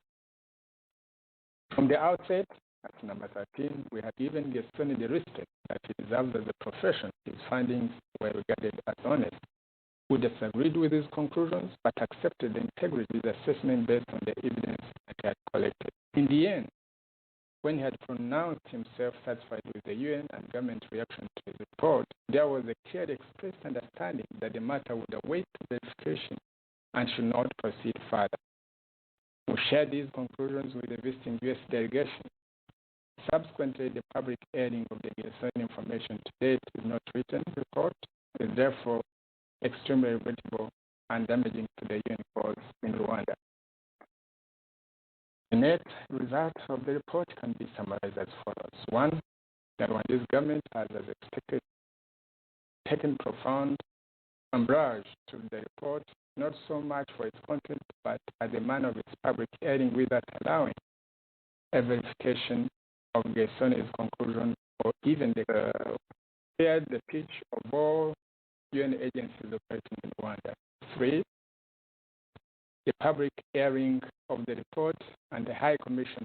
A: From the outset, at number 13, we have given Gersone the respect that he deserves as a profession. His findings were regarded as honest. Who disagreed with his conclusions but accepted the integrity of the assessment based on the evidence that he had collected. In the end, when he had pronounced himself satisfied with the UN and government reaction to his report, there was a clearly expressed understanding that the matter would await verification and should not proceed further. We shared these conclusions with the visiting U.S. delegation. Subsequently, the public airing of the Gersony information to date is not written report, is therefore extremely regrettable and damaging to the UN cause in Rwanda. The net result of the report can be summarized as follows. One, the Rwanda's government has, as expected, taken profound umbrage to the report, not so much for its content, but as a manner of its public airing without allowing a verification of Gersony's conclusion or even cleared the pitch of all UN agencies operating in Rwanda. Three, the public airing of the report and the High Commission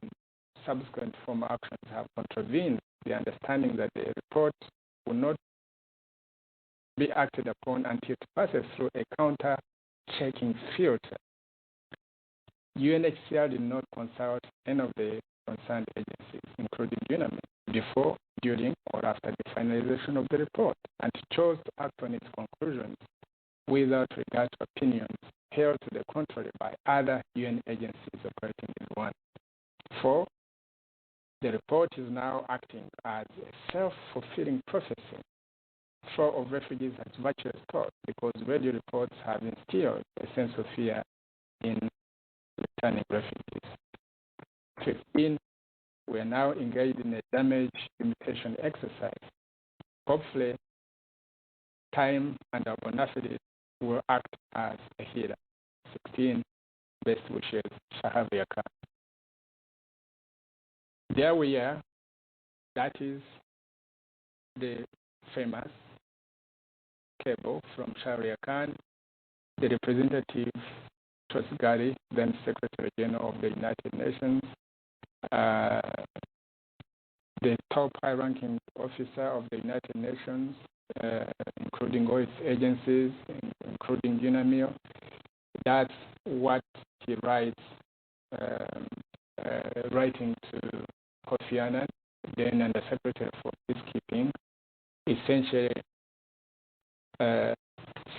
A: subsequent formal actions have contravened the understanding that the report will not be acted upon until it passes through a counter-checking filter. UNHCR did not consult any of the concerned agencies, including UNAMID, before, during, or after the finalization of the report, and chose to act on its conclusions without regard to opinions held to the contrary by other UN agencies operating in Rwanda. Four, the report is now acting as a self-fulfilling prophecy. Flow of refugees has virtually stopped because radio reports have instilled a sense of fear in returning refugees. 15, we are now engaged in a damage limitation exercise. Hopefully, time and our bona fides will act as a healer. 16, best wishes, Shahaviyaka. There we are. That is the famous cable from Sharia Khan, the representative Tosgari, then Secretary General of the United Nations, the top high-ranking officer of the United Nations, including all its agencies, including UNAMIR. That's what he writes, writing to Kofi Annan, then Under Secretary for Peacekeeping, essentially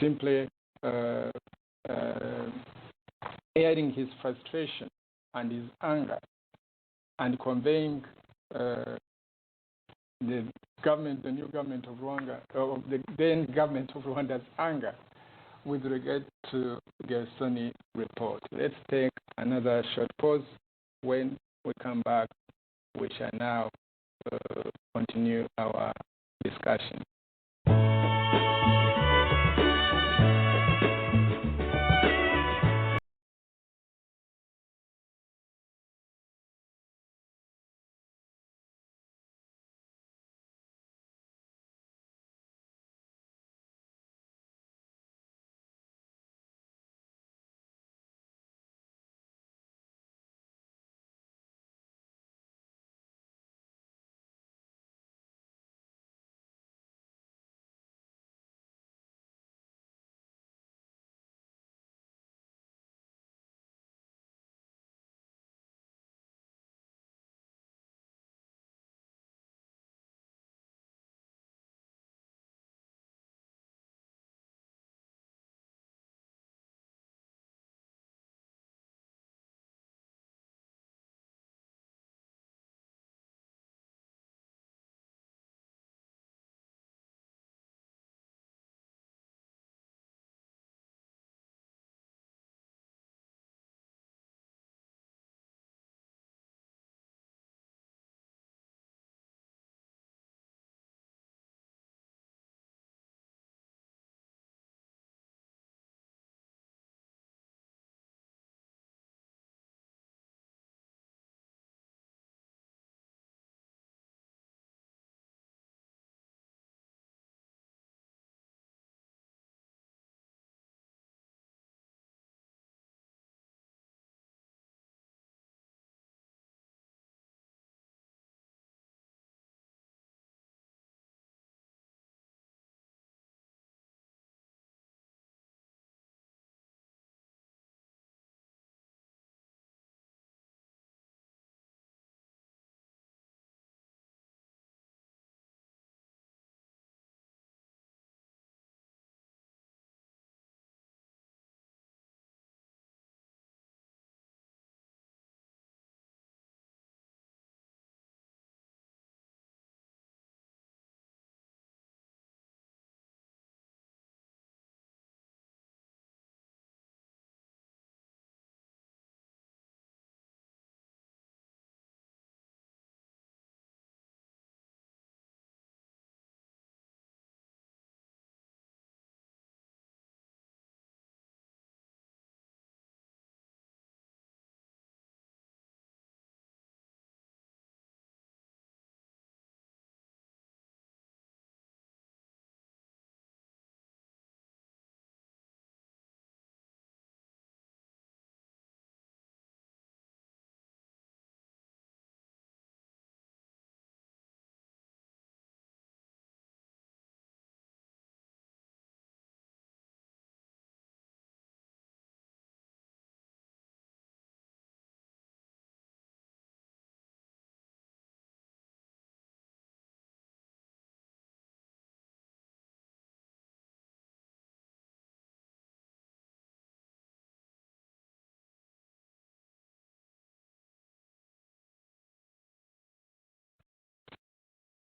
A: simply airing his frustration and his anger and conveying the new government of Rwanda, or the then government of Rwanda's anger with regard to the Gersony report. Let's take another short pause. When we come back, we shall now continue our discussion.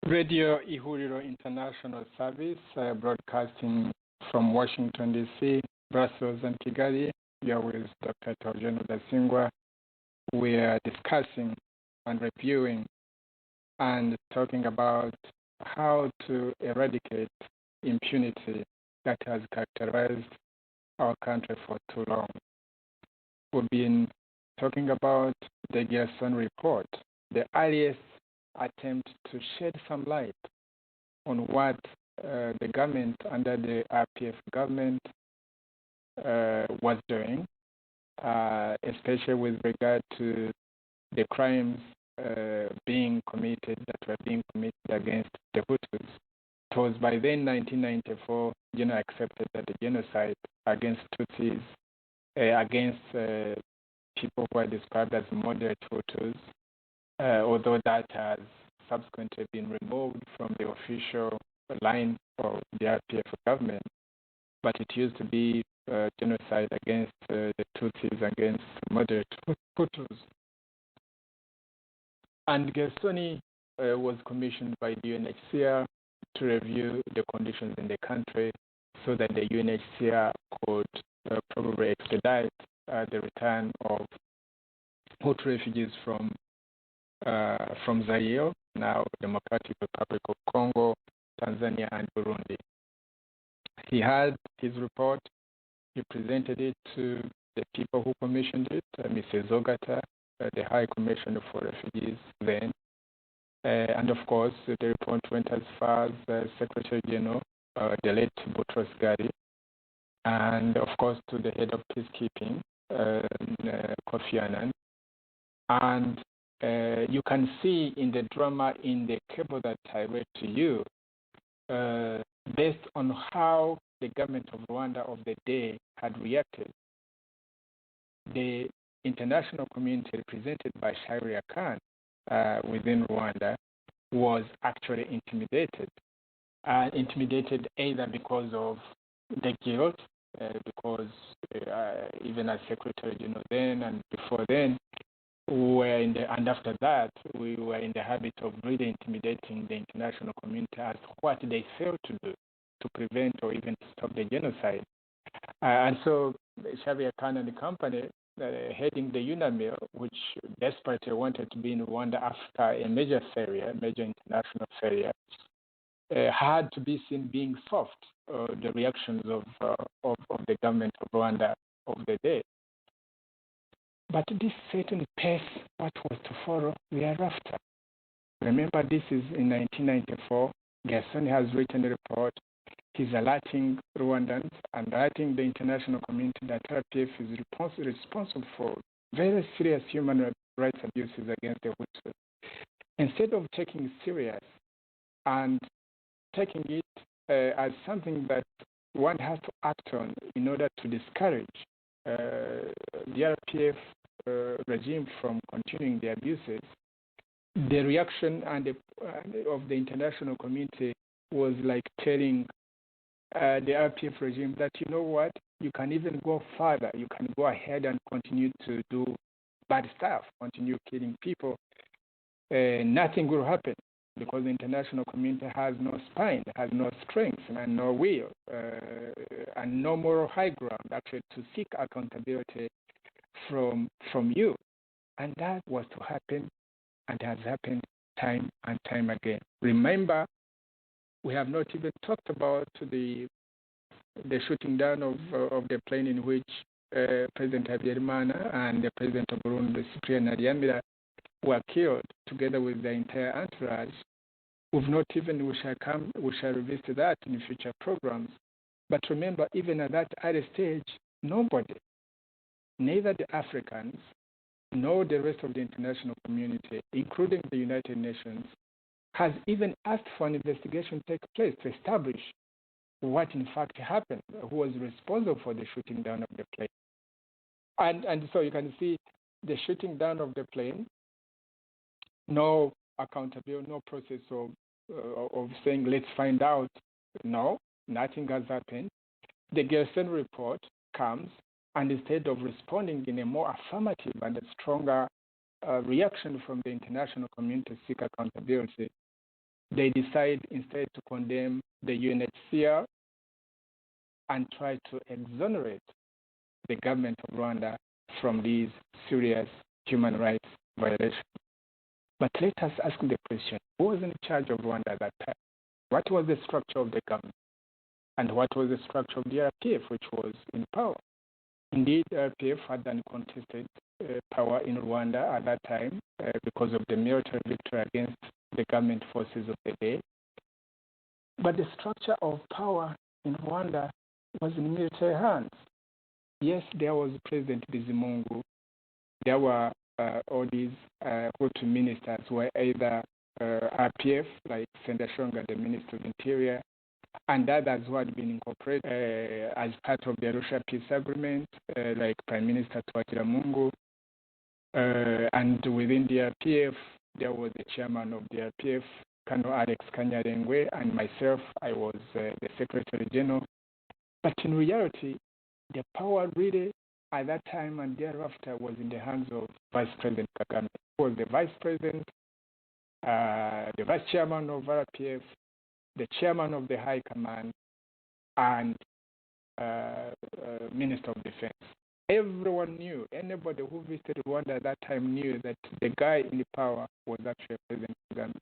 A: Radio Ihuriro International Service, broadcasting from Washington, D.C., Brussels, and Kigali. You're with Dr. Theogene Rudasingwa. We are discussing and reviewing and talking about how to eradicate impunity that has characterized our country for too long. We've been talking about the Gerson report, the earliest attempt to shed some light on what the government under the RPF government was doing, especially with regard to the crimes being committed against the Hutus. It was by then, 1994, accepted that the genocide against Tutsis, against people who are described as moderate Hutus, although that has subsequently been removed from the official line of the RPF government, but it used to be genocide against the Tutsis, against moderate Hutus. And Gersoni was commissioned by the UNHCR to review the conditions in the country so that the UNHCR could probably expedite the return of Hutu refugees from Zaire, now Democratic Republic of Congo, Tanzania, and Burundi. He had his report. He presented it to the people who commissioned it, Mrs. Ogata, the High Commissioner for Refugees then. And of course, the report went as far as Secretary General, the late Boutros Ghali, and of course to the head of peacekeeping, Kofi Annan. And you can see in the drama in the cable that I read to you, based on how the government of Rwanda of the day had reacted, the international community represented by Sharia Khan within Rwanda was actually intimidated. Intimidated either because of the guilt, because even as Secretary General then and before then, and after that, we were in the habit of really intimidating the international community as to what they failed to do to prevent or even to stop the genocide. And so Sharia Khan and the company, heading the UNAMIR, which desperately wanted to be in Rwanda after a major international failure, had to be seen being soft, the reactions of the government of Rwanda of the day. But this certain pace, what was to follow thereafter. Remember, this is in 1994. Gerson has written a report. He's alerting Rwandans and alerting the international community that RPF is responsible for very serious human rights abuses against the Hutus. Instead of taking it serious and taking it as something that one has to act on in order to discourage the RPF regime from continuing the abuses, the reaction of the international community was like telling the RPF regime that, you know what, you can even go further. You can go ahead and continue to do bad stuff, continue killing people. Nothing will happen because the international community has no spine, has no strength, and no will, and no moral high ground actually to seek accountability from you. And that was to happen and has happened time and time again. Remember, we have not even talked about the shooting down of the plane in which President Habyarimana and the President of Burundi, Cyprien Ntaryamira, were killed together with the entire entourage. We shall revisit that in future programs. But remember, even at that early stage, nobody, neither the Africans nor the rest of the international community, including the United Nations, has even asked for an investigation to take place to establish what in fact happened, who was responsible for the shooting down of the plane. And so you can see the shooting down of the plane, no accountability, no process of saying, let's find out. No, nothing has happened. The Gerson report comes, and instead of responding in a more affirmative and a stronger reaction from the international community to seek accountability, they decide instead to condemn the UNHCR and try to exonerate the government of Rwanda from these serious human rights violations. But let us ask the question, who was in charge of Rwanda at that time? What was the structure of the government? And what was the structure of the RPF, which was in power? Indeed, RPF had uncontested power in Rwanda at that time because of the military victory against the government forces of the day. But the structure of power in Rwanda was in military hands. Yes, there was President Bizimungu. There were all these Hutu ministers who were either RPF, like Sendashonga, the Minister of Interior, and others who had been incorporated as part of the Arusha Peace Agreement, like Prime Minister Twagiramungu. And within the RPF, there was the chairman of the RPF, Colonel Alex Kanyarengwe, and myself, I was the Secretary General. But in reality, the power really at that time and thereafter was in the hands of Vice President Kagame, who was the Vice President, the Vice Chairman of RPF, the Chairman of the High Command, and Minister of Defense. Everyone knew, anybody who visited Rwanda at that time knew that the guy in the power was actually President Kagame.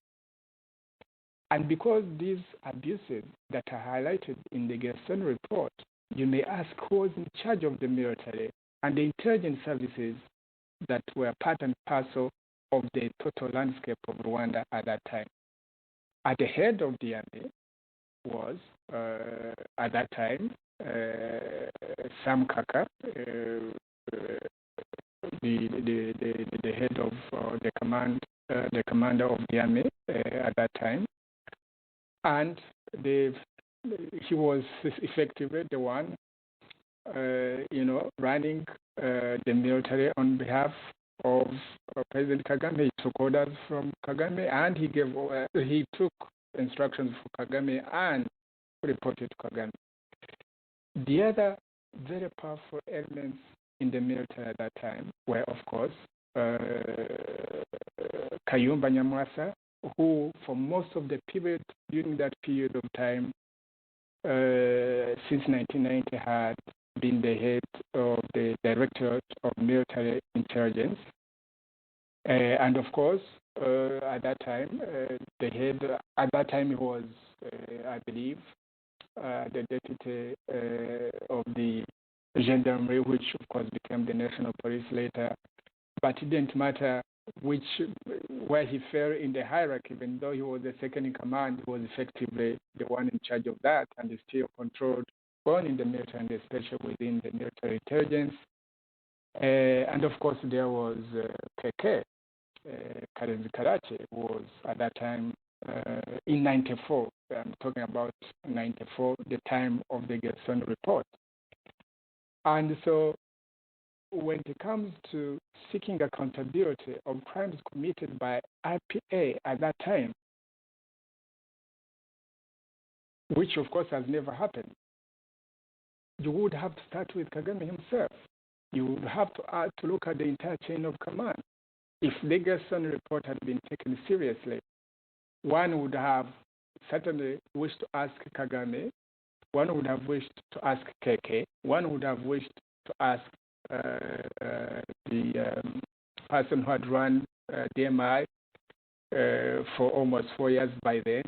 A: And because these abuses that are highlighted in the Gerson report, you may ask who was in charge of the military and the intelligence services that were part and parcel of the total landscape of Rwanda at that time. At the head of the army was, at that time, Sam Kaka, the head of the commander of the army at that time. And he was effectively the one, running the military on behalf of President Kagame. He took orders from Kagame, and he took instructions from Kagame and reported to Kagame. The other very powerful elements in the military at that time were, of course, Kayumba Nyamwasa, who for most of the period, during that period of time, since 1990, had been the head of the Directorate of Military Intelligence. And of course, at that time, the head, at that time he was, I believe, the deputy of the gendarmerie, which of course became the national police later. But it didn't matter where he fell in the hierarchy, even though he was the second in command, he was effectively the one in charge of that, and he still controlled both in the military and especially within the military intelligence. And of course, there was KK, Karenzi Karachi, who was at that time in 94. I'm talking about 94, the time of the Gerson report. And so when it comes to seeking accountability of crimes committed by RPA at that time, which of course has never happened, you would have to start with Kagame himself. You would have to look at the entire chain of command. If the Gerson report had been taken seriously, one would have certainly wished to ask Kagame, one would have wished to ask KK, one would have wished to ask the person who had run DMI for almost 4 years by then,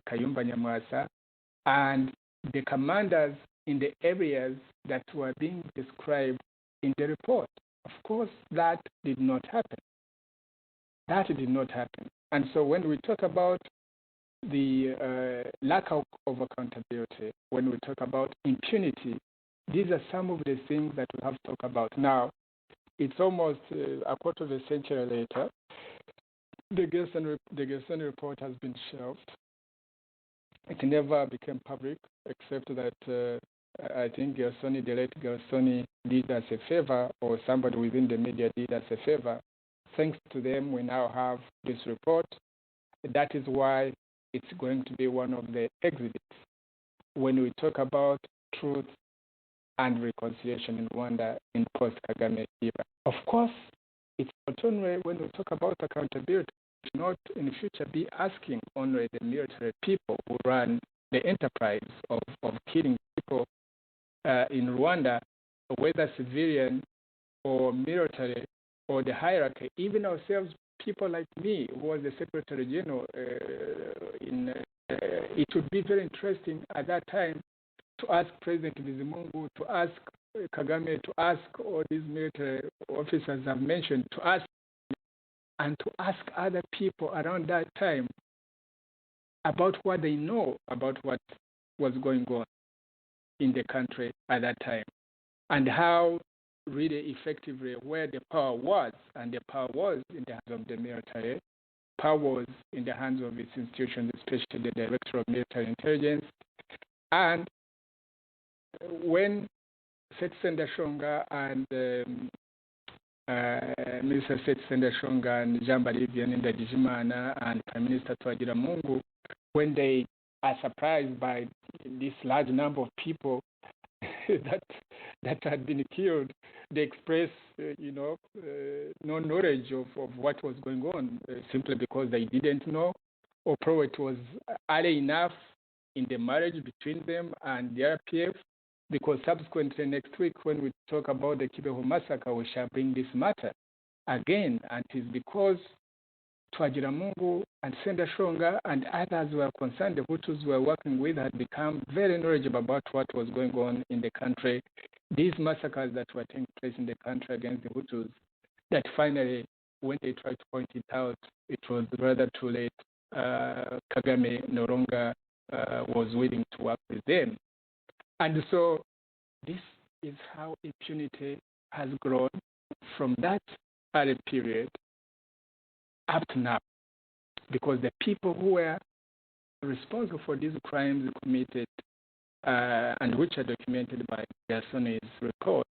A: Kayumba Nyamwasa, and the commanders in the areas that were being described in the report. Of course, that did not happen. That did not happen. And so when we talk about the lack of accountability, when we talk about impunity, these are some of the things that we have to talk about. Now, it's almost a quarter of a century later. The Gerson report has been shelved. It never became public, except that I think the late Gersoni did us a favor, or somebody within the media did us a favor. Thanks to them, we now have this report. That is why it's going to be one of the exhibits when we talk about truth and reconciliation in Rwanda in post-Kagame era. Of course, it's not only when we talk about accountability, should not in the future be asking only the military people who run the enterprise of killing people in Rwanda, whether civilian or military or the hierarchy, even ourselves, people like me, who was the Secretary General, it would be very interesting at that time to ask President Bizimungu, to ask Kagame, to ask all these military officers I've mentioned, to ask and to ask other people around that time about what they know about what was going on in the country at that time and how really effectively where the power was, and the power was in the hands of the military, power was in the hands of its institutions, especially the Director of Military Intelligence. And when Seth Sendashonga and Minister Seth Sendashonga and Jean-Marie Vianney Ndagijimana and Prime Minister Twagiramungu, when they are surprised by this large number of people that had been killed, they express, no knowledge of what was going on, simply because they didn't know, or probably it was early enough in the marriage between them and the RPF, because subsequently next week when we talk about the Kibeho massacre, we shall bring this matter again, and it is because Twagiramungu and Sendashonga and others who were concerned, the Hutus who were working with, had become very knowledgeable about what was going on in the country, these massacres that were taking place in the country against the Hutus, that finally, when they tried to point it out, it was rather too late. Kagame no longer was willing to work with them. And so this is how impunity has grown from that early period up to now, because the people who were responsible for these crimes committed and which are documented by Garsoni's report,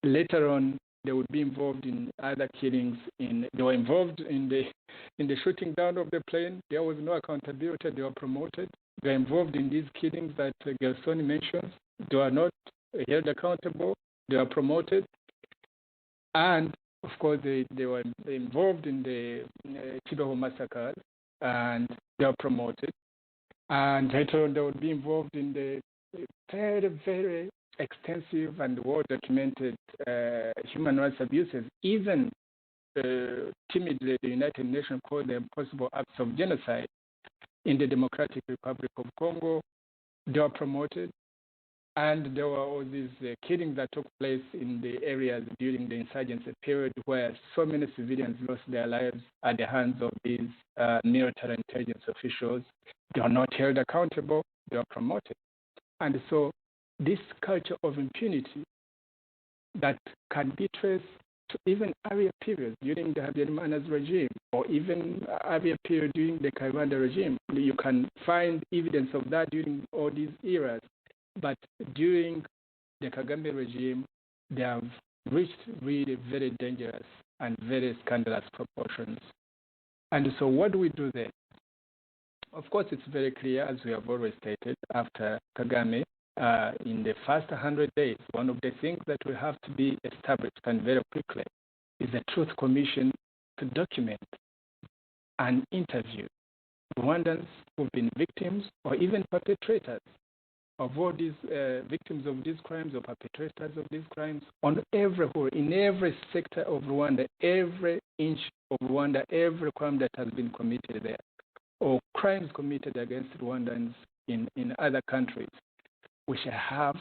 A: later on they would be involved in other killings. They were involved in the shooting down of the plane. There was no accountability. They were promoted. They were involved in these killings that Garsoni mentions. They were not held accountable. They were promoted. And of course, they were involved in the Kibeho massacre, and they were promoted. And later on, they would be involved in the very, very extensive and well-documented human rights abuses. Even timidly, the United Nations called them possible acts of genocide in the Democratic Republic of Congo. They were promoted. And there were all these killings that took place in the areas during the insurgency period where so many civilians lost their lives at the hands of these military intelligence officials. They are not held accountable. They are promoted. And so this culture of impunity that can be traced to even earlier periods during the Habyarimana's regime, or even earlier period during the Kayibanda regime. You can find evidence of that during all these eras. But during the Kagame regime, they have reached really very dangerous and very scandalous proportions. And so what do we do then? Of course, it's very clear, as we have always stated, after Kagame, in the first 100 days, one of the things that will have to be established, and very quickly, is a truth commission to document and interview Rwandans who've been victims or even perpetrators of all these victims of these crimes or perpetrators of these crimes on every whole, in every sector of Rwanda, every inch of Rwanda, every crime that has been committed there, or crimes committed against Rwandans in other countries. We shall have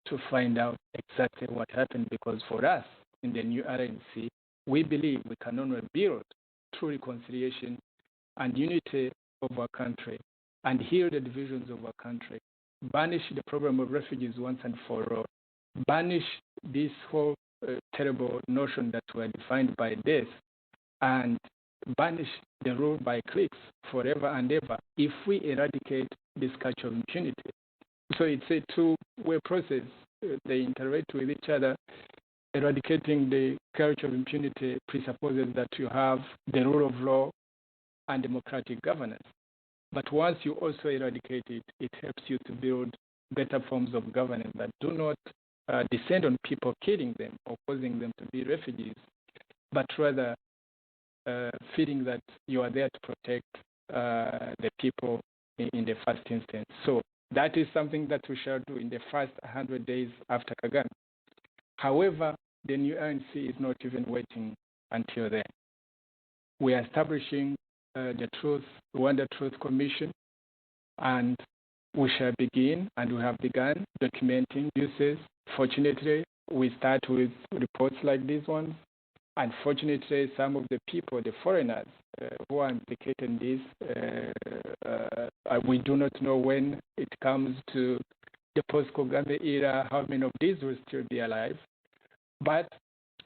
A: to find out exactly what happened, because for us in the new RNC, we believe we can only build true reconciliation and unity of our country and heal the divisions of our country, banish the problem of refugees once and for all, banish this whole terrible notion that we're defined by death, and banish the rule by cliques forever and ever if we eradicate this culture of impunity. So it's a two-way process. They interact with each other. Eradicating the culture of impunity presupposes that you have the rule of law and democratic governance. But once you also eradicate it, it helps you to build better forms of governance that do not descend on people killing them or causing them to be refugees, but rather feeling that you are there to protect the people in the first instance. So that is something that we shall do in the first 100 days after Kagame. However, the new ANC is not even waiting until then. We are establishing the Rwanda Truth Commission, and we shall begin, and we have begun documenting uses. Fortunately, we start with reports like these ones. Unfortunately, some of the people, the foreigners who are implicated in this, we do not know when it comes to the post-Kagame era, how many of these will still be alive. But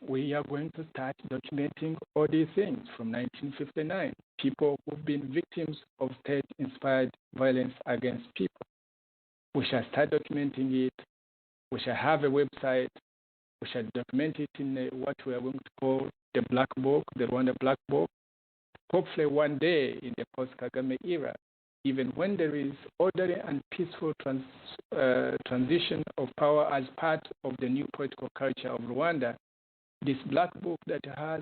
A: we are going to start documenting all these things from 1959, people who've been victims of state-inspired violence against people. We shall start documenting it. We shall have a website. We shall document it in what we are going to call the Black Book, the Rwanda Black Book. Hopefully one day in the post-Kagame era, even when there is orderly and peaceful transition of power as part of the new political culture of Rwanda, this Black Book that has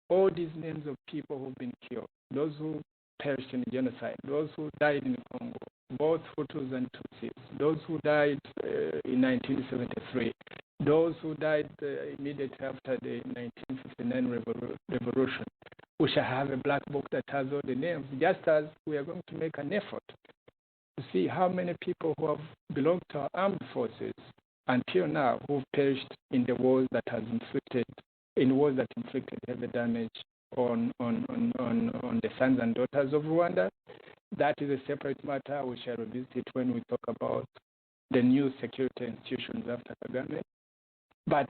A: all these names of people who've been killed, those who perished in genocide, those who died in Congo, both Hutus and Tutsis, those who died in 1973, those who died immediately after the 1959 revolution. We shall have a black book that has all the names, just as we are going to make an effort to see how many people who have belonged to our armed forces until now who've perished in the wars that inflicted heavy damage on the sons and daughters of Rwanda. That is a separate matter. We shall revisit it when we talk about the new security institutions after Kagame. But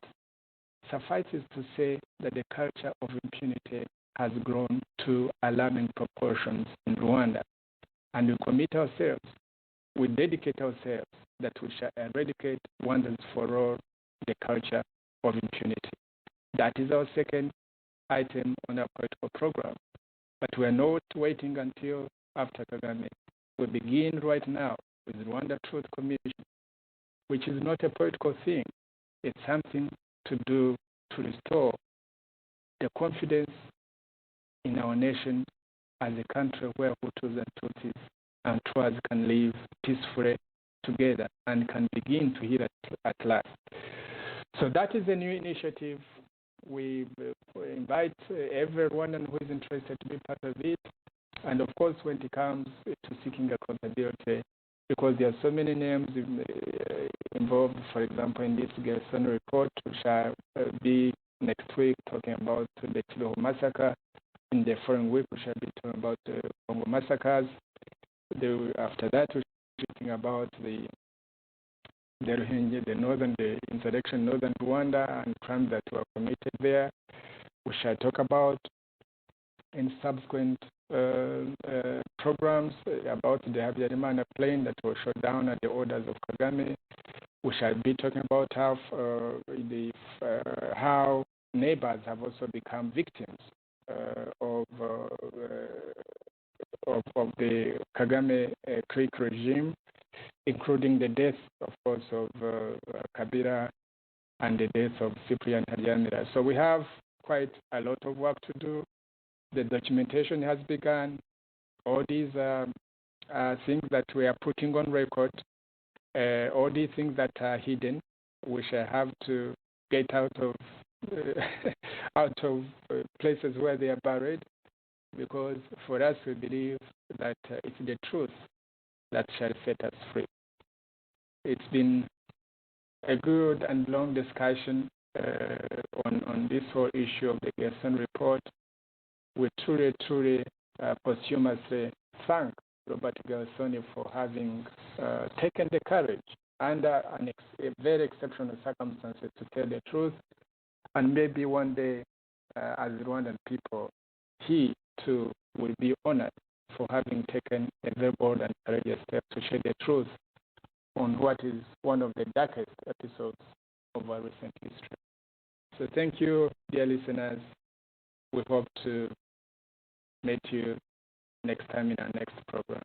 A: suffices to say that the culture of impunity has grown to alarming proportions in Rwanda. And we commit ourselves, we dedicate ourselves that we shall eradicate once and for all the culture of impunity. That is our second item on our political program. But we are not waiting until after Kagame. We begin right now with the Rwanda Truth Commission, which is not a political thing. It's something to do to restore the confidence in our nation as a country where Hutus and Tutsis and Tuareg can live peacefully together and can begin to heal at last. So that is a new initiative. We invite everyone who is interested to be part of it. And of course, when it comes to seeking accountability, because there are so many names involved, for example, in this Gerson report, we shall be next week talking about the Chiloho massacre. In the following week, we shall be talking about the Congo massacres. After that, we shall be talking about the Rohingya, the insurrection in northern Rwanda and crimes that were committed there. We shall talk about in subsequent programs about the Habyarimana plane that was shot down at the orders of Kagame. We shall be talking about how neighbors have also become victims of the Kagame clique regime, including the death, of course, of Kabila and the death of Cyprian Habyarimana. So we have quite a lot of work to do. The documentation has begun. All these things that we are putting on record, all these things that are hidden, we shall have to get out of places where they are buried, because for us we believe that it's the truth that shall set us free. It's been a good and long discussion on this whole issue of the Gerson report. We truly posthumously thank Robert Gersoni for having taken the courage under very exceptional circumstances to tell the truth. And maybe one day, as Rwandan people, he too will be honored for having taken a very bold and courageous step to share the truth on what is one of the darkest episodes of our recent history. So thank you, dear listeners. We hope to meet you next time in our next program.